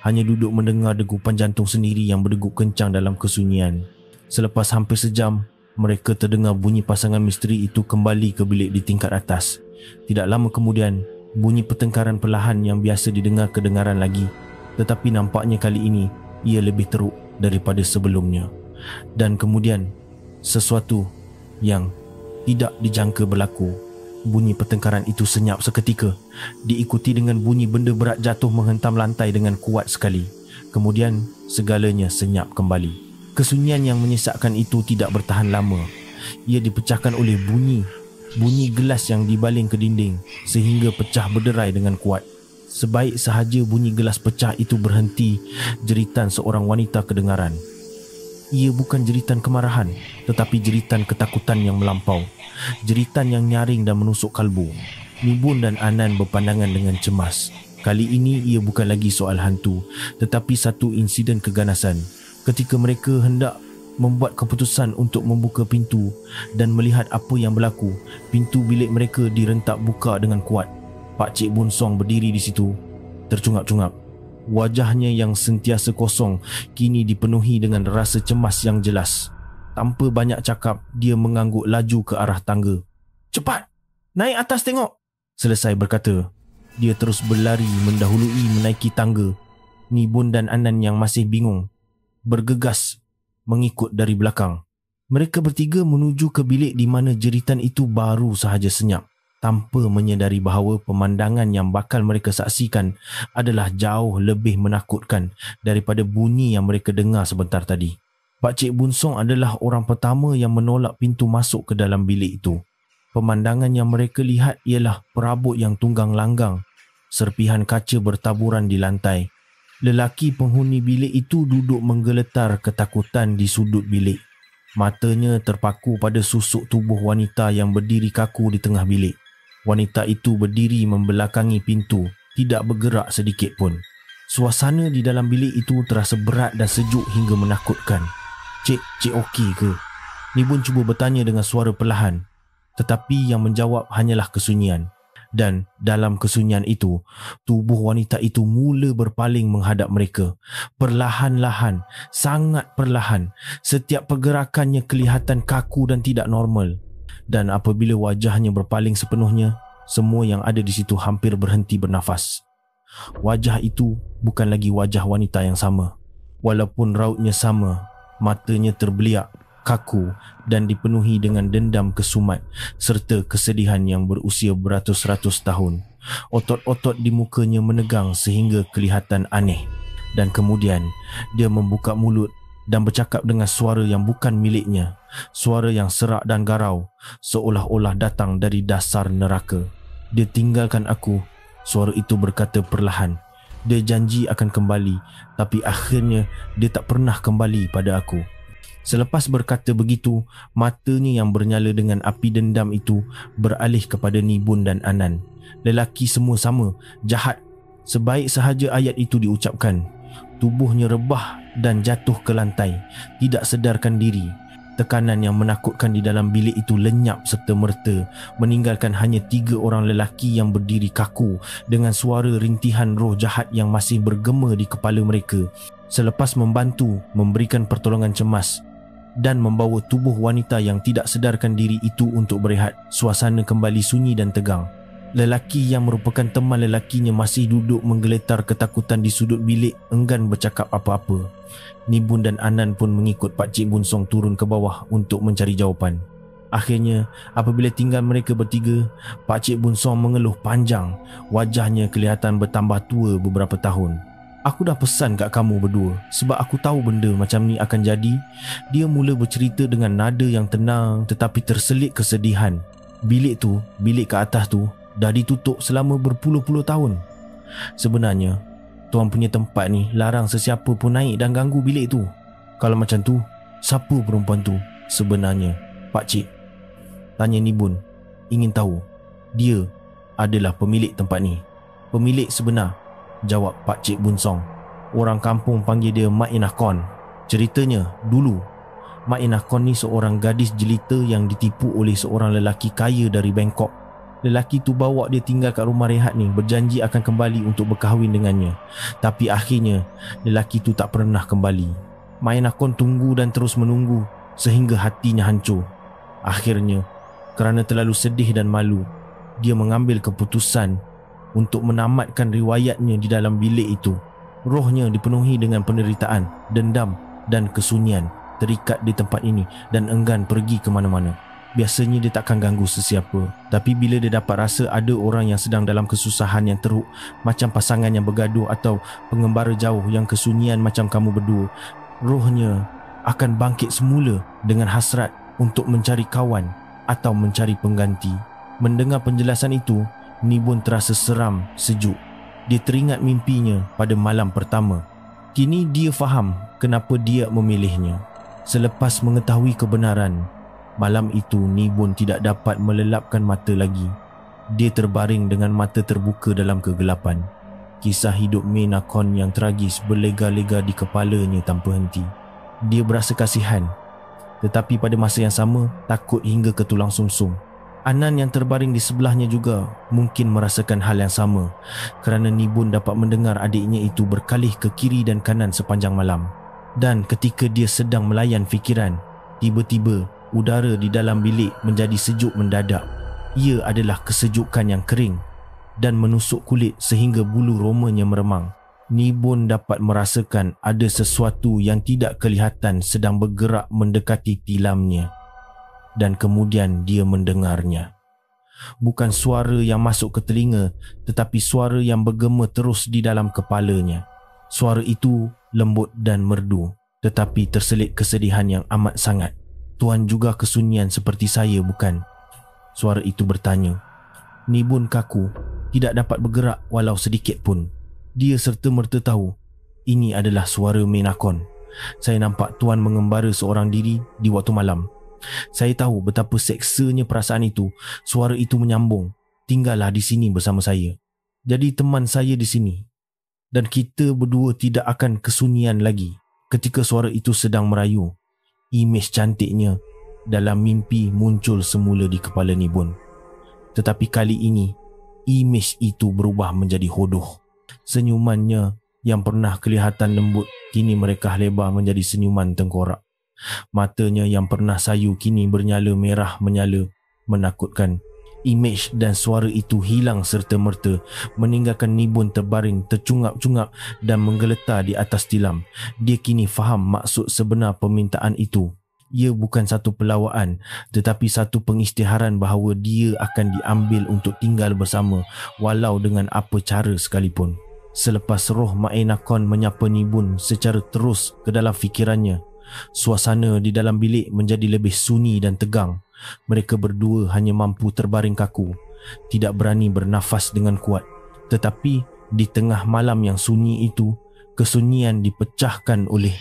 hanya duduk mendengar degupan jantung sendiri yang berdegup kencang dalam kesunyian. Selepas hampir sejam, mereka terdengar bunyi pasangan misteri itu kembali ke bilik di tingkat atas. Tidak lama kemudian, bunyi pertengkaran perlahan yang biasa didengar kedengaran lagi, tetapi nampaknya kali ini ia lebih teruk daripada sebelumnya. Dan kemudian, sesuatu yang tidak dijangka berlaku. Bunyi pertengkaran itu senyap seketika, diikuti dengan bunyi benda berat jatuh menghentam lantai dengan kuat sekali. Kemudian, segalanya senyap kembali. Kesunyian yang menyesakkan itu tidak bertahan lama. Ia dipecahkan oleh bunyi gelas yang dibaling ke dinding sehingga pecah berderai dengan kuat. Sebaik sahaja bunyi gelas pecah itu berhenti, jeritan seorang wanita kedengaran. Ia bukan jeritan kemarahan, tetapi jeritan ketakutan yang melampau. Jeritan yang nyaring dan menusuk kalbu. Nibun dan Anan berpandangan dengan cemas. Kali ini ia bukan lagi soal hantu, tetapi satu insiden keganasan. Ketika mereka hendak membuat keputusan untuk membuka pintu dan melihat apa yang berlaku, pintu bilik mereka direntak buka dengan kuat. Pak Cik Bunsong berdiri di situ, tercungap-cungap. Wajahnya yang sentiasa kosong kini dipenuhi dengan rasa cemas yang jelas. Tanpa banyak cakap, dia mengangguk laju ke arah tangga. "Cepat! Naik atas tengok!" Selesai berkata, dia terus berlari mendahului menaiki tangga. Nibun dan Anan yang masih bingung bergegas mengikut dari belakang. Mereka bertiga menuju ke bilik di mana jeritan itu baru sahaja senyap, tanpa menyedari bahawa pemandangan yang bakal mereka saksikan adalah jauh lebih menakutkan daripada bunyi yang mereka dengar sebentar tadi. Pak Cik Bunsong adalah orang pertama yang menolak pintu masuk ke dalam bilik itu. Pemandangan yang mereka lihat ialah perabot yang tunggang langgang, serpihan kaca bertaburan di lantai. Lelaki penghuni bilik itu duduk menggeletar ketakutan di sudut bilik. Matanya terpaku pada susuk tubuh wanita yang berdiri kaku di tengah bilik. Wanita itu berdiri membelakangi pintu, tidak bergerak sedikit pun. Suasana di dalam bilik itu terasa berat dan sejuk hingga menakutkan. Cik okey ke?" Nibun cuba bertanya dengan suara perlahan, tetapi yang menjawab hanyalah kesunyian. Dan dalam kesunyian itu, tubuh wanita itu mula berpaling menghadap mereka. Perlahan-lahan, sangat perlahan. Setiap pergerakannya kelihatan kaku dan tidak normal. Dan apabila wajahnya berpaling sepenuhnya, semua yang ada di situ hampir berhenti bernafas. Wajah itu bukan lagi wajah wanita yang sama. Walaupun rautnya sama, matanya terbeliak, kaku dan dipenuhi dengan dendam kesumat serta kesedihan yang berusia beratus-ratus tahun. Otot-otot di mukanya menegang sehingga kelihatan aneh. Dan kemudian dia membuka mulut dan bercakap dengan suara yang bukan miliknya. Suara yang serak dan garau, seolah-olah datang dari dasar neraka. "Dia tinggalkan aku," suara itu berkata perlahan. "Dia janji akan kembali, tapi akhirnya dia tak pernah kembali pada aku." Selepas berkata begitu, matanya yang bernyala dengan api dendam itu beralih kepada Nibun dan Anan. Lelaki semua sama, jahat. Sebaik sahaja ayat itu diucapkan, tubuhnya rebah dan jatuh ke lantai, tidak sedarkan diri. Tekanan yang menakutkan di dalam bilik itu lenyap serta-merta, meninggalkan hanya 3 orang lelaki yang berdiri kaku dengan suara rintihan roh jahat yang masih bergema di kepala mereka. Selepas membantu memberikan pertolongan cemas dan membawa tubuh wanita yang tidak sedarkan diri itu untuk berehat, suasana kembali sunyi dan tegang. Lelaki yang merupakan teman lelakinya masih duduk menggeletar ketakutan di sudut bilik, enggan bercakap apa-apa. Nibun dan Anan pun mengikut Pakcik Bunsong turun ke bawah untuk mencari jawapan. Akhirnya, apabila tinggal mereka bertiga, Pakcik Bunsong mengeluh panjang. Wajahnya kelihatan bertambah tua beberapa tahun. "Aku dah pesan kat kamu berdua sebab aku tahu benda macam ni akan jadi." Dia mula bercerita dengan nada yang tenang tetapi terselit kesedihan. Bilik ke atas tu dah ditutup selama berpuluh-puluh tahun. Sebenarnya, tuan punya tempat ni larang sesiapa pun naik dan ganggu bilik tu. Kalau macam tu, siapa perempuan tu sebenarnya, Pakcik? Tanya Nibun, ingin tahu. Dia adalah pemilik tempat ni. Pemilik sebenar, jawab Pakcik Bunsong. Orang kampung panggil dia Mak Inah Kon. Ceritanya, dulu Mak Inah Kon ni seorang gadis jelita yang ditipu oleh seorang lelaki kaya dari Bangkok. Lelaki tu bawa dia tinggal kat rumah rehat ni, berjanji akan kembali untuk berkahwin dengannya. Tapi akhirnya, lelaki tu tak pernah kembali. Mak Inah Kon tunggu dan terus menunggu sehingga hatinya hancur. Akhirnya, kerana terlalu sedih dan malu, dia mengambil keputusan untuk menamatkan riwayatnya di dalam bilik itu. Rohnya dipenuhi dengan penderitaan, dendam dan kesunyian, terikat di tempat ini dan enggan pergi ke mana-mana. Biasanya dia takkan ganggu sesiapa, tapi bila dia dapat rasa ada orang yang sedang dalam kesusahan yang teruk, macam pasangan yang bergaduh atau pengembara jauh yang kesunyian macam kamu berdua, rohnya akan bangkit semula dengan hasrat untuk mencari kawan atau mencari pengganti. Mendengar penjelasan itu, Nibun terasa seram, sejuk. Dia teringat mimpinya pada malam pertama. Kini dia faham kenapa dia memilihnya. Selepas mengetahui kebenaran, malam itu Nibun tidak dapat melelapkan mata lagi. Dia terbaring dengan mata terbuka dalam kegelapan. Kisah hidup Maina Kon yang tragis berlega-lega di kepalanya tanpa henti. Dia berasa kasihan, tetapi pada masa yang sama takut hingga ke tulang sumsum. Anan yang terbaring di sebelahnya juga mungkin merasakan hal yang sama, kerana Nibun dapat mendengar adiknya itu berkalih ke kiri dan kanan sepanjang malam. Dan ketika dia sedang melayan fikiran, tiba-tiba udara di dalam bilik menjadi sejuk mendadak. Ia adalah kesejukan yang kering dan menusuk kulit sehingga bulu romanya meremang. Nibun dapat merasakan ada sesuatu yang tidak kelihatan sedang bergerak mendekati tilamnya. Dan kemudian dia mendengarnya. Bukan suara yang masuk ke telinga, tetapi suara yang bergema terus di dalam kepalanya. Suara itu lembut dan merdu, tetapi terselit kesedihan yang amat sangat. "Tuan juga kesunyian seperti saya, bukan?" Suara itu bertanya. Nibun kaku, tidak dapat bergerak walau sedikit pun. Dia serta-merta tahu ini adalah suara Maina Kon. "Saya nampak tuan mengembara seorang diri di waktu malam. Saya tahu betapa seksanya perasaan itu." Suara itu menyambung, "Tinggallah di sini bersama saya. Jadi teman saya di sini. Dan kita berdua tidak akan kesunyian lagi." Ketika suara itu sedang merayu, imej cantiknya dalam mimpi muncul semula di kepala Nibun. Tetapi kali ini, imej itu berubah menjadi hodoh. Senyumannya yang pernah kelihatan lembut, kini mereka lebar menjadi senyuman tengkorak. Matanya yang pernah sayu kini bernyala merah menyala, menakutkan. Imej dan suara itu hilang serta-merta, meninggalkan Nibun terbaring, tercungap-cungap dan menggeletar di atas tilam. Dia kini faham maksud sebenar permintaan itu. Ia bukan satu pelawaan, tetapi satu pengisytiharan bahawa dia akan diambil untuk tinggal bersama, walau dengan apa cara sekalipun. Selepas roh Maina Kon menyapa Nibun secara terus ke dalam fikirannya, suasana di dalam bilik menjadi lebih sunyi dan tegang. Mereka berdua hanya mampu terbaring kaku, tidak berani bernafas dengan kuat. Tetapi di tengah malam yang sunyi itu, kesunyian dipecahkan oleh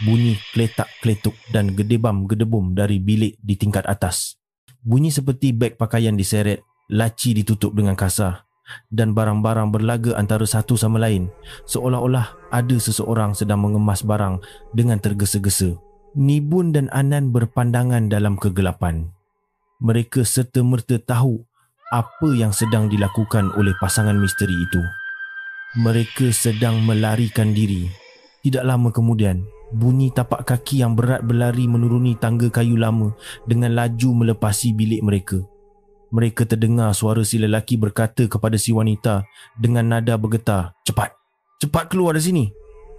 bunyi kletak-kletuk dan gedebam-gedebum dari bilik di tingkat atas. Bunyi seperti beg pakaian diseret, laci ditutup dengan kasar, dan barang-barang berlaga antara satu sama lain, seolah-olah ada seseorang sedang mengemas barang dengan tergesa-gesa. Nibun dan Anan berpandangan dalam kegelapan. Mereka serta-merta tahu apa yang sedang dilakukan oleh pasangan misteri itu. Mereka sedang melarikan diri. Tidak lama kemudian, bunyi tapak kaki yang berat berlari menuruni tangga kayu lama dengan laju melepasi bilik mereka. Mereka terdengar suara si lelaki berkata kepada si wanita dengan nada bergetar, "Cepat, cepat keluar dari sini."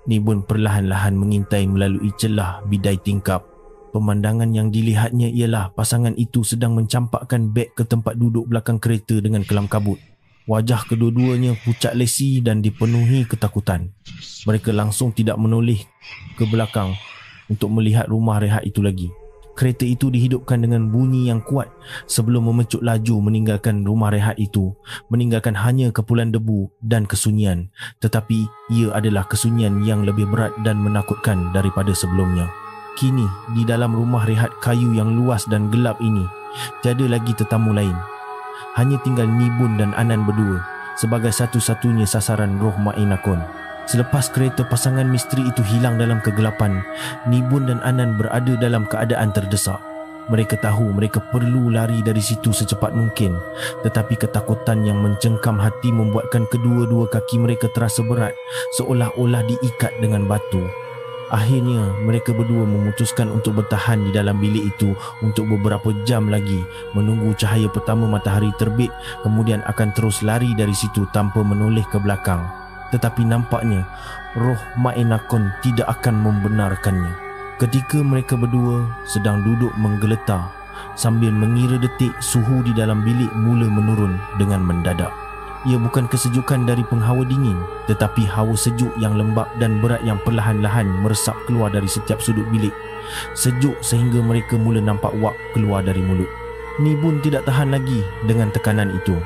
Nibun perlahan-lahan mengintai melalui celah bidai tingkap. Pemandangan yang dilihatnya ialah pasangan itu sedang mencampakkan beg ke tempat duduk belakang kereta dengan kelam kabut. Wajah kedua-duanya pucat lesi dan dipenuhi ketakutan. Mereka langsung tidak menoleh ke belakang untuk melihat rumah rehat itu lagi. Kereta itu dihidupkan dengan bunyi yang kuat sebelum memecut laju meninggalkan rumah rehat itu, meninggalkan hanya kepulan debu dan kesunyian. Tetapi ia adalah kesunyian yang lebih berat dan menakutkan daripada sebelumnya. Kini, di dalam rumah rehat kayu yang luas dan gelap ini, tiada lagi tetamu lain. Hanya tinggal Nibun dan Anan berdua sebagai satu-satunya sasaran roh Mak Inakon. Selepas kereta pasangan misteri itu hilang dalam kegelapan, Nibun dan Anan berada dalam keadaan terdesak. Mereka tahu mereka perlu lari dari situ secepat mungkin, tetapi ketakutan yang mencengkam hati membuatkan kedua-dua kaki mereka terasa berat, seolah-olah diikat dengan batu. Akhirnya, mereka berdua memutuskan untuk bertahan di dalam bilik itu untuk beberapa jam lagi, menunggu cahaya pertama matahari terbit, kemudian akan terus lari dari situ tanpa menoleh ke belakang. Tetapi nampaknya, roh Mak Inakon tidak akan membenarkannya. Ketika mereka berdua sedang duduk menggeletar, sambil mengira detik, suhu di dalam bilik mula menurun dengan mendadak. Ia bukan kesejukan dari penghawa dingin, tetapi hawa sejuk yang lembap dan berat yang perlahan-lahan meresap keluar dari setiap sudut bilik. Sejuk sehingga mereka mula nampak wak keluar dari mulut. Nibun tidak tahan lagi dengan tekanan itu.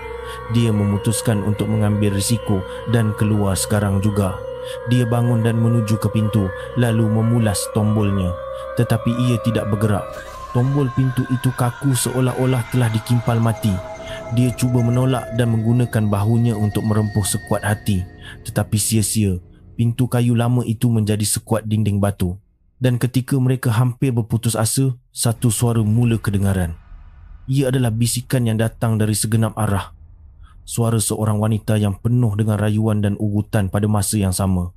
Dia memutuskan untuk mengambil risiko dan keluar sekarang juga. Dia bangun dan menuju ke pintu, lalu memulas tombolnya. Tetapi ia tidak bergerak. Tombol pintu itu kaku seolah-olah telah dikimpal mati. Dia cuba menolak dan menggunakan bahunya untuk merempuh sekuat hati. Tetapi sia-sia, pintu kayu lama itu menjadi sekuat dinding batu. Dan ketika mereka hampir berputus asa, satu suara mula kedengaran. Ia adalah bisikan yang datang dari segenap arah. Suara seorang wanita yang penuh dengan rayuan dan ugutan pada masa yang sama.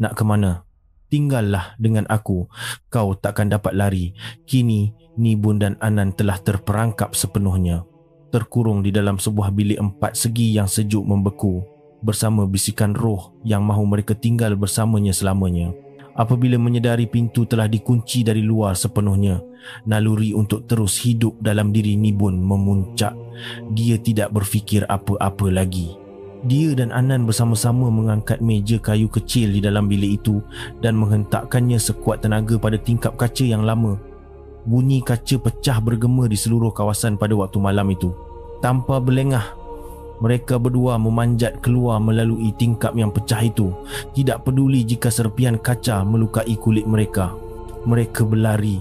"Nak ke mana? Tinggallah dengan aku. Kau takkan dapat lari." Kini, Nibun dan Anan telah terperangkap sepenuhnya, terkurung di dalam sebuah bilik 4 segi yang sejuk membeku, bersama bisikan roh yang mahu mereka tinggal bersamanya selamanya. Apabila menyedari pintu telah dikunci dari luar sepenuhnya, naluri untuk terus hidup dalam diri Nibun memuncak. Dia tidak berfikir apa-apa lagi. Dia dan Anan bersama-sama mengangkat meja kayu kecil di dalam bilik itu dan menghentakkannya sekuat tenaga pada tingkap kaca yang lama. Bunyi kaca pecah bergema di seluruh kawasan pada waktu malam itu. Tanpa berlengah, mereka berdua memanjat keluar melalui tingkap yang pecah itu, tidak peduli jika serpian kaca melukai kulit mereka. Mereka berlari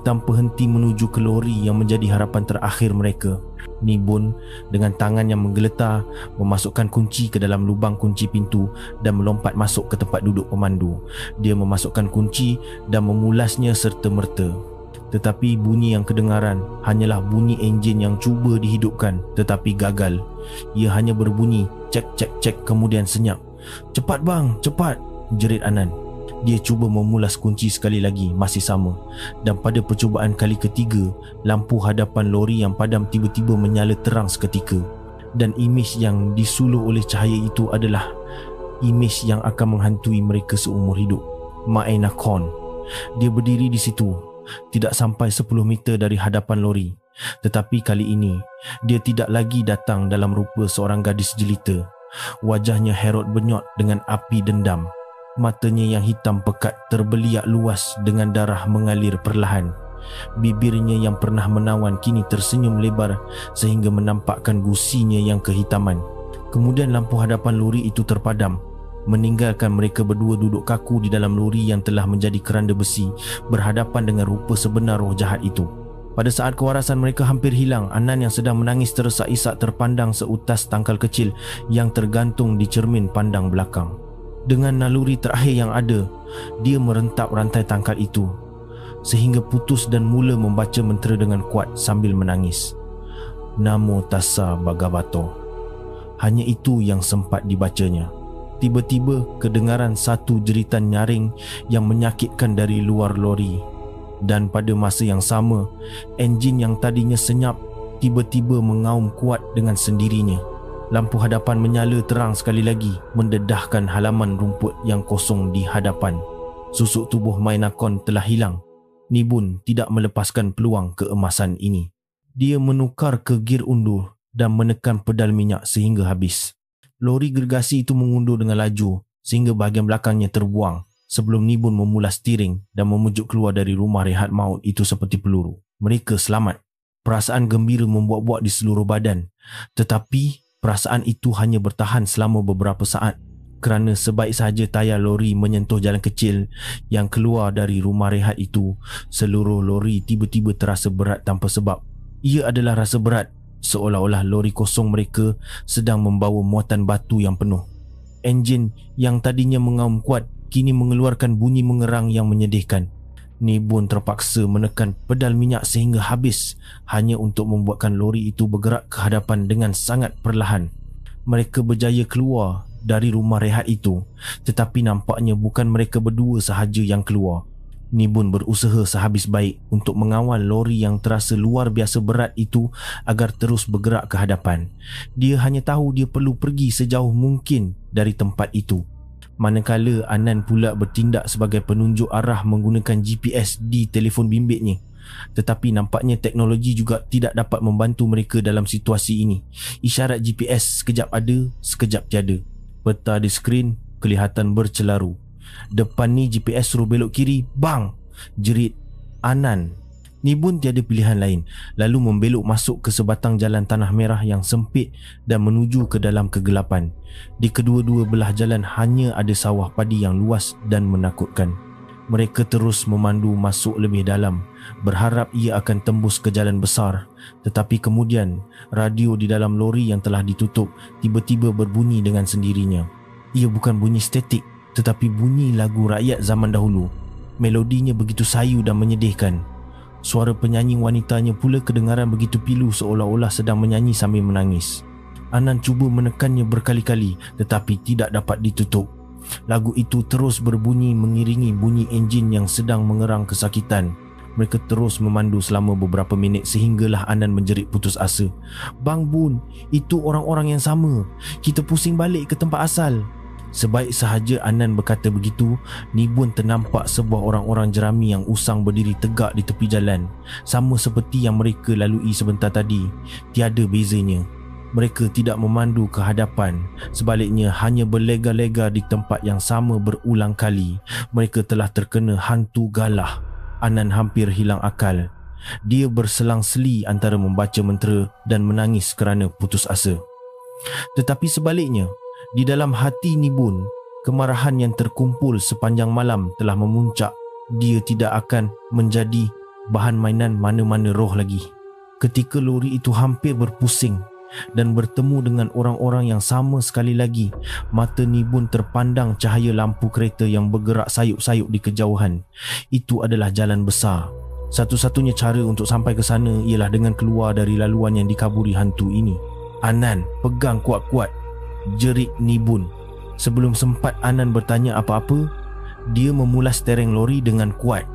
tanpa henti menuju ke lori yang menjadi harapan terakhir mereka. Nibun dengan tangan yang menggeletar memasukkan kunci ke dalam lubang kunci pintu dan melompat masuk ke tempat duduk pemandu. Dia memasukkan kunci dan memulasnya serta-merta. Tetapi bunyi yang kedengaran hanyalah bunyi enjin yang cuba dihidupkan tetapi gagal. Ia hanya berbunyi cek cek cek kemudian senyap. "Cepat bang, cepat!" jerit Anan. Dia cuba memulas kunci sekali lagi, masih sama. Dan pada percubaan kali ketiga, lampu hadapan lori yang padam tiba-tiba menyala terang seketika. Dan imej yang disuluh oleh cahaya itu adalah imej yang akan menghantui mereka seumur hidup. Mak Inakon. Dia berdiri di situ, tidak sampai 10 meter dari hadapan lori. Tetapi kali ini, dia tidak lagi datang dalam rupa seorang gadis jelita. Wajahnya herot benyot dengan api dendam. Matanya yang hitam pekat terbeliak luas dengan darah mengalir perlahan. Bibirnya yang pernah menawan kini tersenyum lebar sehingga menampakkan gusinya yang kehitaman. Kemudian lampu hadapan lori itu terpadam, meninggalkan mereka berdua duduk kaku di dalam lori yang telah menjadi keranda besi, berhadapan dengan rupa sebenar roh jahat itu. Pada saat kewarasan mereka hampir hilang, Anan yang sedang menangis tersesak-isak terpandang seutas tangkal kecil yang tergantung di cermin pandang belakang. Dengan naluri terakhir yang ada, dia merentap rantai tangkal itu sehingga putus dan mula membaca mentera dengan kuat sambil menangis. Namo Tassa Bhagavato. Hanya itu yang sempat dibacanya. Tiba-tiba kedengaran satu jeritan nyaring yang menyakitkan dari luar lori. Dan pada masa yang sama, enjin yang tadinya senyap tiba-tiba mengaum kuat dengan sendirinya. Lampu hadapan menyala terang sekali lagi, mendedahkan halaman rumput yang kosong di hadapan. Susuk tubuh Mainakon telah hilang. Nibun tidak melepaskan peluang keemasan ini. Dia menukar ke gear undur dan menekan pedal minyak sehingga habis. Lori gergasi itu mengundur dengan laju sehingga bahagian belakangnya terbuang sebelum Nibun memula steering dan memujuk keluar dari rumah rehat maut itu seperti peluru. Mereka selamat. Perasaan gembira membuak-buak di seluruh badan. Tetapi perasaan itu hanya bertahan selama beberapa saat kerana sebaik sahaja tayar lori menyentuh jalan kecil yang keluar dari rumah rehat itu, seluruh lori tiba-tiba terasa berat tanpa sebab. Ia adalah rasa berat seolah-olah lori kosong mereka sedang membawa muatan batu yang penuh. Enjin yang tadinya mengaum kuat kini mengeluarkan bunyi mengerang yang menyedihkan. Nibun terpaksa menekan pedal minyak sehingga habis hanya untuk membuatkan lori itu bergerak ke hadapan dengan sangat perlahan. Mereka berjaya keluar dari rumah rehat itu, tetapi nampaknya bukan mereka berdua sahaja yang keluar. Nibun berusaha sehabis baik untuk mengawal lori yang terasa luar biasa berat itu agar terus bergerak ke hadapan. Dia hanya tahu dia perlu pergi sejauh mungkin dari tempat itu. Manakala Anan pula bertindak sebagai penunjuk arah menggunakan GPS di telefon bimbitnya. Tetapi nampaknya teknologi juga tidak dapat membantu mereka dalam situasi ini. Isyarat GPS sekejap ada, sekejap tiada. Peta di skrin kelihatan bercelaru. Depan ni GPS suruh belok kiri, bang! Jerit Anan. Nibun tiada pilihan lain, lalu membelok masuk ke sebatang jalan tanah merah yang sempit dan menuju ke dalam kegelapan. Di kedua-dua belah jalan hanya ada sawah padi yang luas dan menakutkan. Mereka terus memandu masuk lebih dalam, berharap ia akan tembus ke jalan besar. Tetapi kemudian, radio di dalam lori yang telah ditutup tiba-tiba berbunyi dengan sendirinya. Ia bukan bunyi statik, tetapi bunyi lagu rakyat zaman dahulu. Melodinya begitu sayu dan menyedihkan. Suara penyanyi wanitanya pula kedengaran begitu pilu seolah-olah sedang menyanyi sambil menangis. Anan cuba menekannya berkali-kali tetapi tidak dapat ditutup. Lagu itu terus berbunyi mengiringi bunyi enjin yang sedang mengerang kesakitan. Mereka terus memandu selama beberapa minit sehinggalah Anan menjerit putus asa. Bang Bun, itu orang-orang yang sama. Kita pusing balik ke tempat asal. Sebaik sahaja Anan berkata begitu, Nibun ternampak sebuah orang-orang jerami yang usang berdiri tegak di tepi jalan. Sama seperti yang mereka lalui sebentar tadi. Tiada bezanya. Mereka tidak memandu ke hadapan. Sebaliknya hanya berlega-lega di tempat yang sama berulang kali. Mereka telah terkena hantu galah. Anan hampir hilang akal. Dia berselang-seli antara membaca mentera dan menangis kerana putus asa. Tetapi sebaliknya, di dalam hati Nibun, kemarahan yang terkumpul sepanjang malam telah memuncak. Dia tidak akan menjadi bahan mainan mana-mana roh lagi. Ketika lori itu hampir berpusing dan bertemu dengan orang-orang yang sama sekali lagi, mata Nibun terpandang cahaya lampu kereta yang bergerak sayup-sayup di kejauhan. Itu adalah jalan besar. Satu-satunya cara untuk sampai ke sana ialah dengan keluar dari laluan yang dikaburi hantu ini. Anan, pegang kuat-kuat, jerit Nibun. Sebelum sempat Anan bertanya apa-apa, dia memulas stereng lori dengan kuat,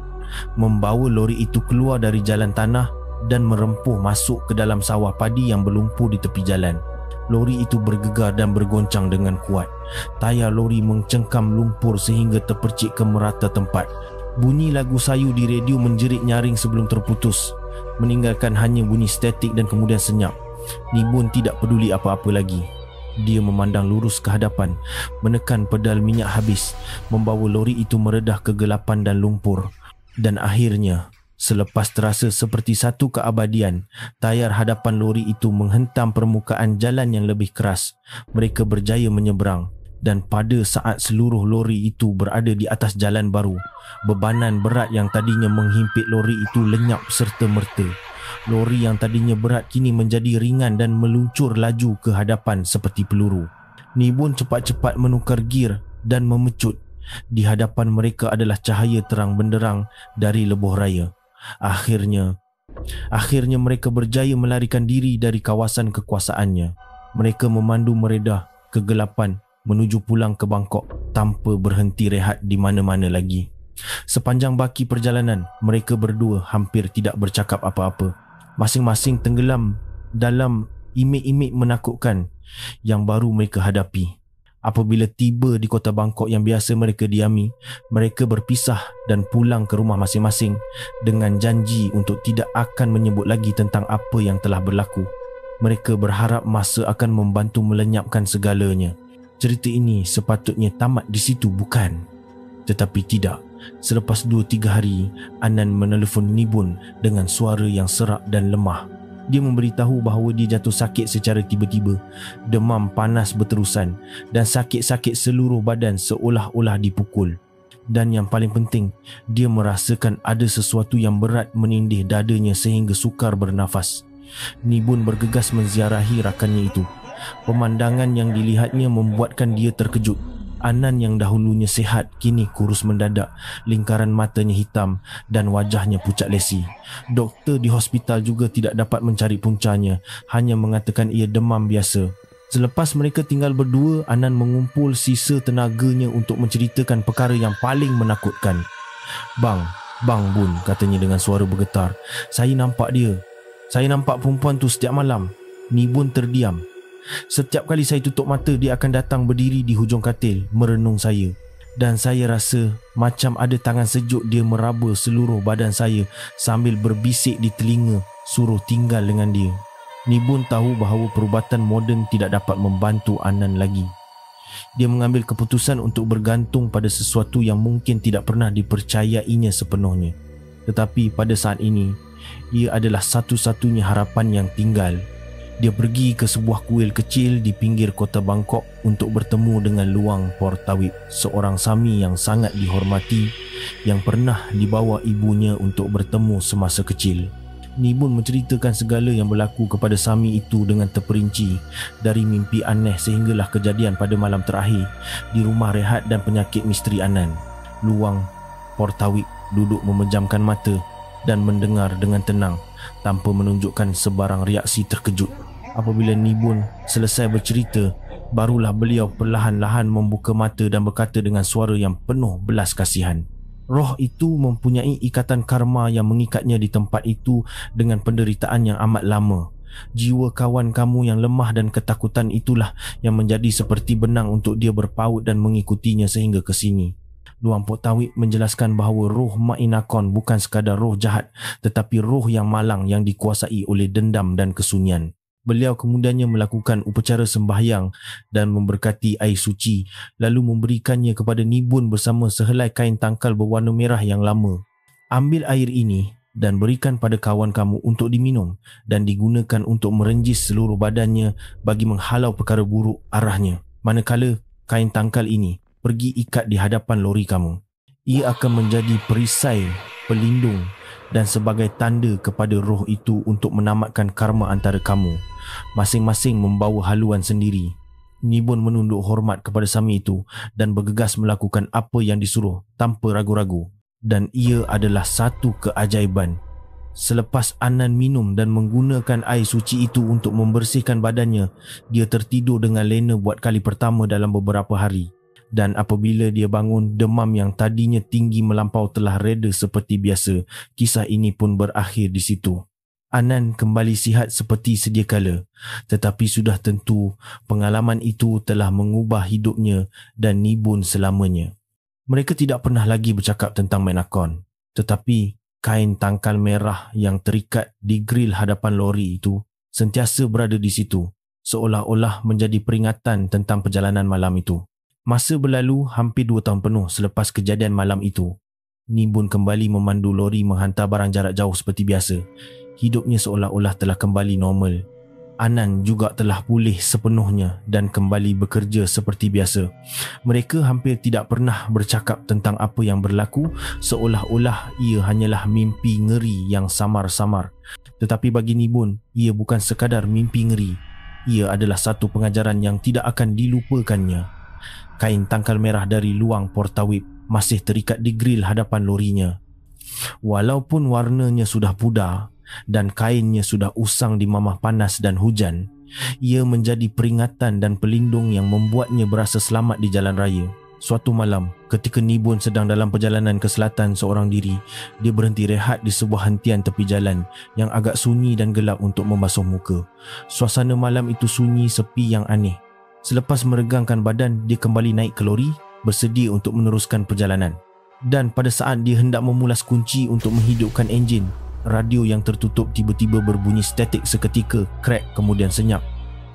membawa lori itu keluar dari jalan tanah dan merempuh masuk ke dalam sawah padi yang berlumpur di tepi jalan. Lori itu bergegar dan bergoncang dengan kuat. Tayar lori mencengkam lumpur sehingga terpercik ke merata tempat. Bunyi lagu sayu di radio menjerit nyaring sebelum terputus, meninggalkan hanya bunyi statik dan kemudian senyap. Nibun tidak peduli apa-apa lagi. Dia memandang lurus ke hadapan, menekan pedal minyak habis, membawa lori itu meredah kegelapan dan lumpur. Dan akhirnya, selepas terasa seperti satu keabadian, tayar hadapan lori itu menghentam permukaan jalan yang lebih keras. Mereka berjaya menyeberang. Dan pada saat seluruh lori itu berada di atas jalan baru, bebanan berat yang tadinya menghimpit lori itu lenyap serta-merta. Lori yang tadinya berat kini menjadi ringan dan meluncur laju ke hadapan seperti peluru. Nibun cepat-cepat menukar gear dan memecut. Di hadapan mereka adalah cahaya terang benderang dari lebuh raya. Akhirnya mereka berjaya melarikan diri dari kawasan kekuasaannya. Mereka memandu meredah kegelapan menuju pulang ke Bangkok tanpa berhenti rehat di mana-mana lagi. Sepanjang baki perjalanan, mereka berdua hampir tidak bercakap apa-apa. Masing-masing tenggelam dalam imej-imej menakutkan yang baru mereka hadapi. Apabila tiba di kota Bangkok yang biasa mereka diami, mereka berpisah dan pulang ke rumah masing-masing dengan janji untuk tidak akan menyebut lagi tentang apa yang telah berlaku. Mereka berharap masa akan membantu melenyapkan segalanya. Cerita ini sepatutnya tamat di situ, bukan? Tetapi tidak. Selepas 2-3 hari, Anan menelefon Nibun dengan suara yang serak dan lemah. Dia memberitahu bahawa dia jatuh sakit secara tiba-tiba, demam panas berterusan dan sakit-sakit seluruh badan seolah-olah dipukul. Dan yang paling penting, dia merasakan ada sesuatu yang berat menindih dadanya sehingga sukar bernafas. Nibun bergegas menziarahi rakannya itu. Pemandangan yang dilihatnya membuatkan dia terkejut. Anan yang dahulunya sihat kini kurus mendadak, lingkaran matanya hitam dan wajahnya pucat lesi. Doktor di hospital juga tidak dapat mencari puncanya, hanya mengatakan ia demam biasa. Selepas mereka tinggal berdua, Anan mengumpul sisa tenaganya untuk menceritakan perkara yang paling menakutkan. Bang Bun, katanya dengan suara bergetar. Saya nampak dia. Saya nampak perempuan tu setiap malam. Nibun terdiam. Setiap kali saya tutup mata, dia akan datang berdiri di hujung katil, merenung saya. Dan saya rasa macam ada tangan sejuk dia meraba seluruh badan saya sambil berbisik di telinga, suruh tinggal dengan dia. Nibun tahu bahawa perubatan moden tidak dapat membantu Anan lagi. Dia mengambil keputusan untuk bergantung pada sesuatu yang mungkin tidak pernah dipercayainya sepenuhnya. Tetapi pada saat ini, ia adalah satu-satunya harapan yang tinggal. Dia pergi ke sebuah kuil kecil di pinggir kota Bangkok untuk bertemu dengan Luang Portawip, seorang Sami yang sangat dihormati yang pernah dibawa ibunya untuk bertemu semasa kecil. Nibun menceritakan segala yang berlaku kepada Sami itu dengan terperinci, dari mimpi aneh sehinggalah kejadian pada malam terakhir di rumah rehat dan penyakit misteri Anan. Luang Portawip duduk memejamkan mata dan mendengar dengan tenang tanpa menunjukkan sebarang reaksi terkejut. Apabila Nibun selesai bercerita, barulah beliau perlahan-lahan membuka mata dan berkata dengan suara yang penuh belas kasihan. Roh itu mempunyai ikatan karma yang mengikatnya di tempat itu dengan penderitaan yang amat lama. Jiwa kawan kamu yang lemah dan ketakutan itulah yang menjadi seperti benang untuk dia berpaut dan mengikutinya sehingga ke sini. Luang Portawip menjelaskan bahawa roh Mak Inakon bukan sekadar roh jahat, tetapi roh yang malang yang dikuasai oleh dendam dan kesunyian. Beliau kemudiannya melakukan upacara sembahyang dan memberkati air suci, lalu memberikannya kepada Nibun bersama sehelai kain tangkal berwarna merah yang lama. Ambil air ini dan berikan pada kawan kamu untuk diminum dan digunakan untuk merenjis seluruh badannya bagi menghalau perkara buruk arahnya. Manakala kain tangkal ini pergi ikat di hadapan lori kamu, ia akan menjadi perisai pelindung dan sebagai tanda kepada roh itu untuk menamatkan karma antara kamu. Masing-masing membawa haluan sendiri. Nibun menunduk hormat kepada Sami itu dan bergegas melakukan apa yang disuruh tanpa ragu-ragu. Dan ia adalah satu keajaiban. Selepas Anan minum dan menggunakan air suci itu untuk membersihkan badannya, dia tertidur dengan lena buat kali pertama dalam beberapa hari. Dan apabila dia bangun, demam yang tadinya tinggi melampau telah reda seperti biasa. Kisah ini pun berakhir di situ. Anan kembali sihat seperti sedia kala, tetapi sudah tentu pengalaman itu telah mengubah hidupnya dan Nibun selamanya. Mereka tidak pernah lagi bercakap tentang Menakon, tetapi kain tangkal merah yang terikat di grill hadapan lori itu sentiasa berada di situ, seolah-olah menjadi peringatan tentang perjalanan malam itu. Masa berlalu hampir 2 tahun penuh selepas kejadian malam itu. Nibun kembali memandu lori menghantar barang jarak jauh seperti biasa. Hidupnya seolah-olah telah kembali normal. Anan juga telah pulih sepenuhnya dan kembali bekerja seperti biasa. Mereka hampir tidak pernah bercakap tentang apa yang berlaku, seolah-olah ia hanyalah mimpi ngeri yang samar-samar. Tetapi bagi Nibun, ia bukan sekadar mimpi ngeri. Ia adalah satu pengajaran yang tidak akan dilupakannya. Kain tangkal merah dari Luang Portawip masih terikat di grill hadapan lorinya. Walaupun warnanya sudah pudar dan kainnya sudah usang di mamah panas dan hujan, ia menjadi peringatan dan pelindung yang membuatnya berasa selamat di jalan raya. Suatu malam, ketika Nibun sedang dalam perjalanan ke selatan seorang diri, dia berhenti rehat di sebuah hentian tepi jalan yang agak sunyi dan gelap untuk membasuh muka. Suasana malam itu sunyi, sepi yang aneh. Selepas meregangkan badan, dia kembali naik ke lori, bersedia untuk meneruskan perjalanan. Dan pada saat dia hendak memulas kunci untuk menghidupkan enjin, radio yang tertutup tiba-tiba berbunyi statik seketika, crack kemudian senyap.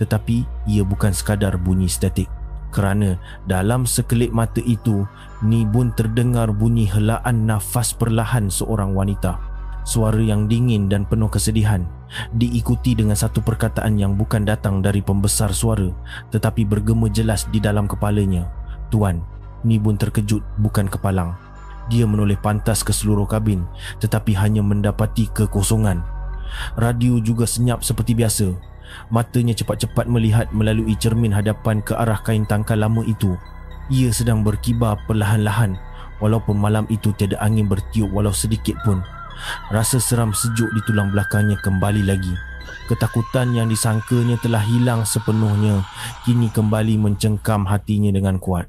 Tetapi ia bukan sekadar bunyi statik. Kerana dalam sekelip mata itu, Nibun terdengar bunyi helaan nafas perlahan seorang wanita. Suara yang dingin dan penuh kesedihan, diikuti dengan satu perkataan yang bukan datang dari pembesar suara, tetapi bergema jelas di dalam kepalanya. "Tuan." Nibun terkejut, bukan kepalang. Dia menoleh pantas ke seluruh kabin, tetapi hanya mendapati kekosongan. Radio juga senyap seperti biasa. Matanya cepat-cepat melihat melalui cermin hadapan ke arah kain tangkal lama itu. Ia sedang berkibar perlahan-lahan, walaupun malam itu tiada angin bertiup walau sedikit pun. Rasa seram sejuk di tulang belakangnya kembali lagi. Ketakutan yang disangkanya telah hilang sepenuhnya kini kembali mencengkam hatinya dengan kuat.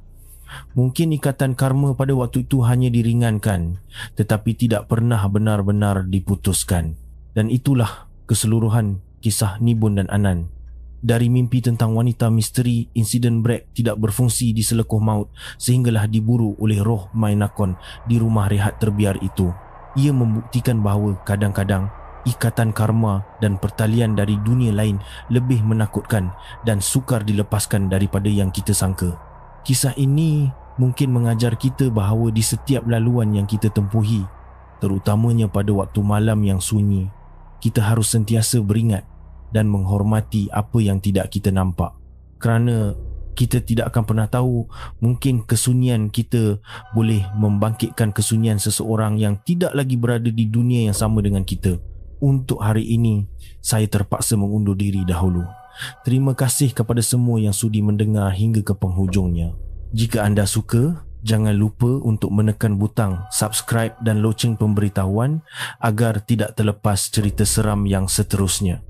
Mungkin ikatan karma pada waktu itu hanya diringankan, tetapi tidak pernah benar-benar diputuskan. Dan itulah keseluruhan kisah Nibun dan Anan. Dari mimpi tentang wanita misteri, insiden brek tidak berfungsi di selekoh maut sehinggalah diburu oleh roh Mainakon di rumah rehat terbiar itu. Ia membuktikan bahawa kadang-kadang ikatan karma dan pertalian dari dunia lain lebih menakutkan dan sukar dilepaskan daripada yang kita sangka. Kisah ini mungkin mengajar kita bahawa di setiap laluan yang kita tempuhi, terutamanya pada waktu malam yang sunyi, kita harus sentiasa beringat dan menghormati apa yang tidak kita nampak. Kerana kita tidak akan pernah tahu, mungkin kesunyian kita boleh membangkitkan kesunyian seseorang yang tidak lagi berada di dunia yang sama dengan kita. Untuk hari ini, saya terpaksa mengundur diri dahulu. Terima kasih kepada semua yang sudi mendengar hingga ke penghujungnya. Jika anda suka, jangan lupa untuk menekan butang subscribe dan loceng pemberitahuan agar tidak terlepas cerita seram yang seterusnya.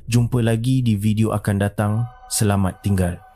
Jumpa lagi di video akan datang. Selamat tinggal.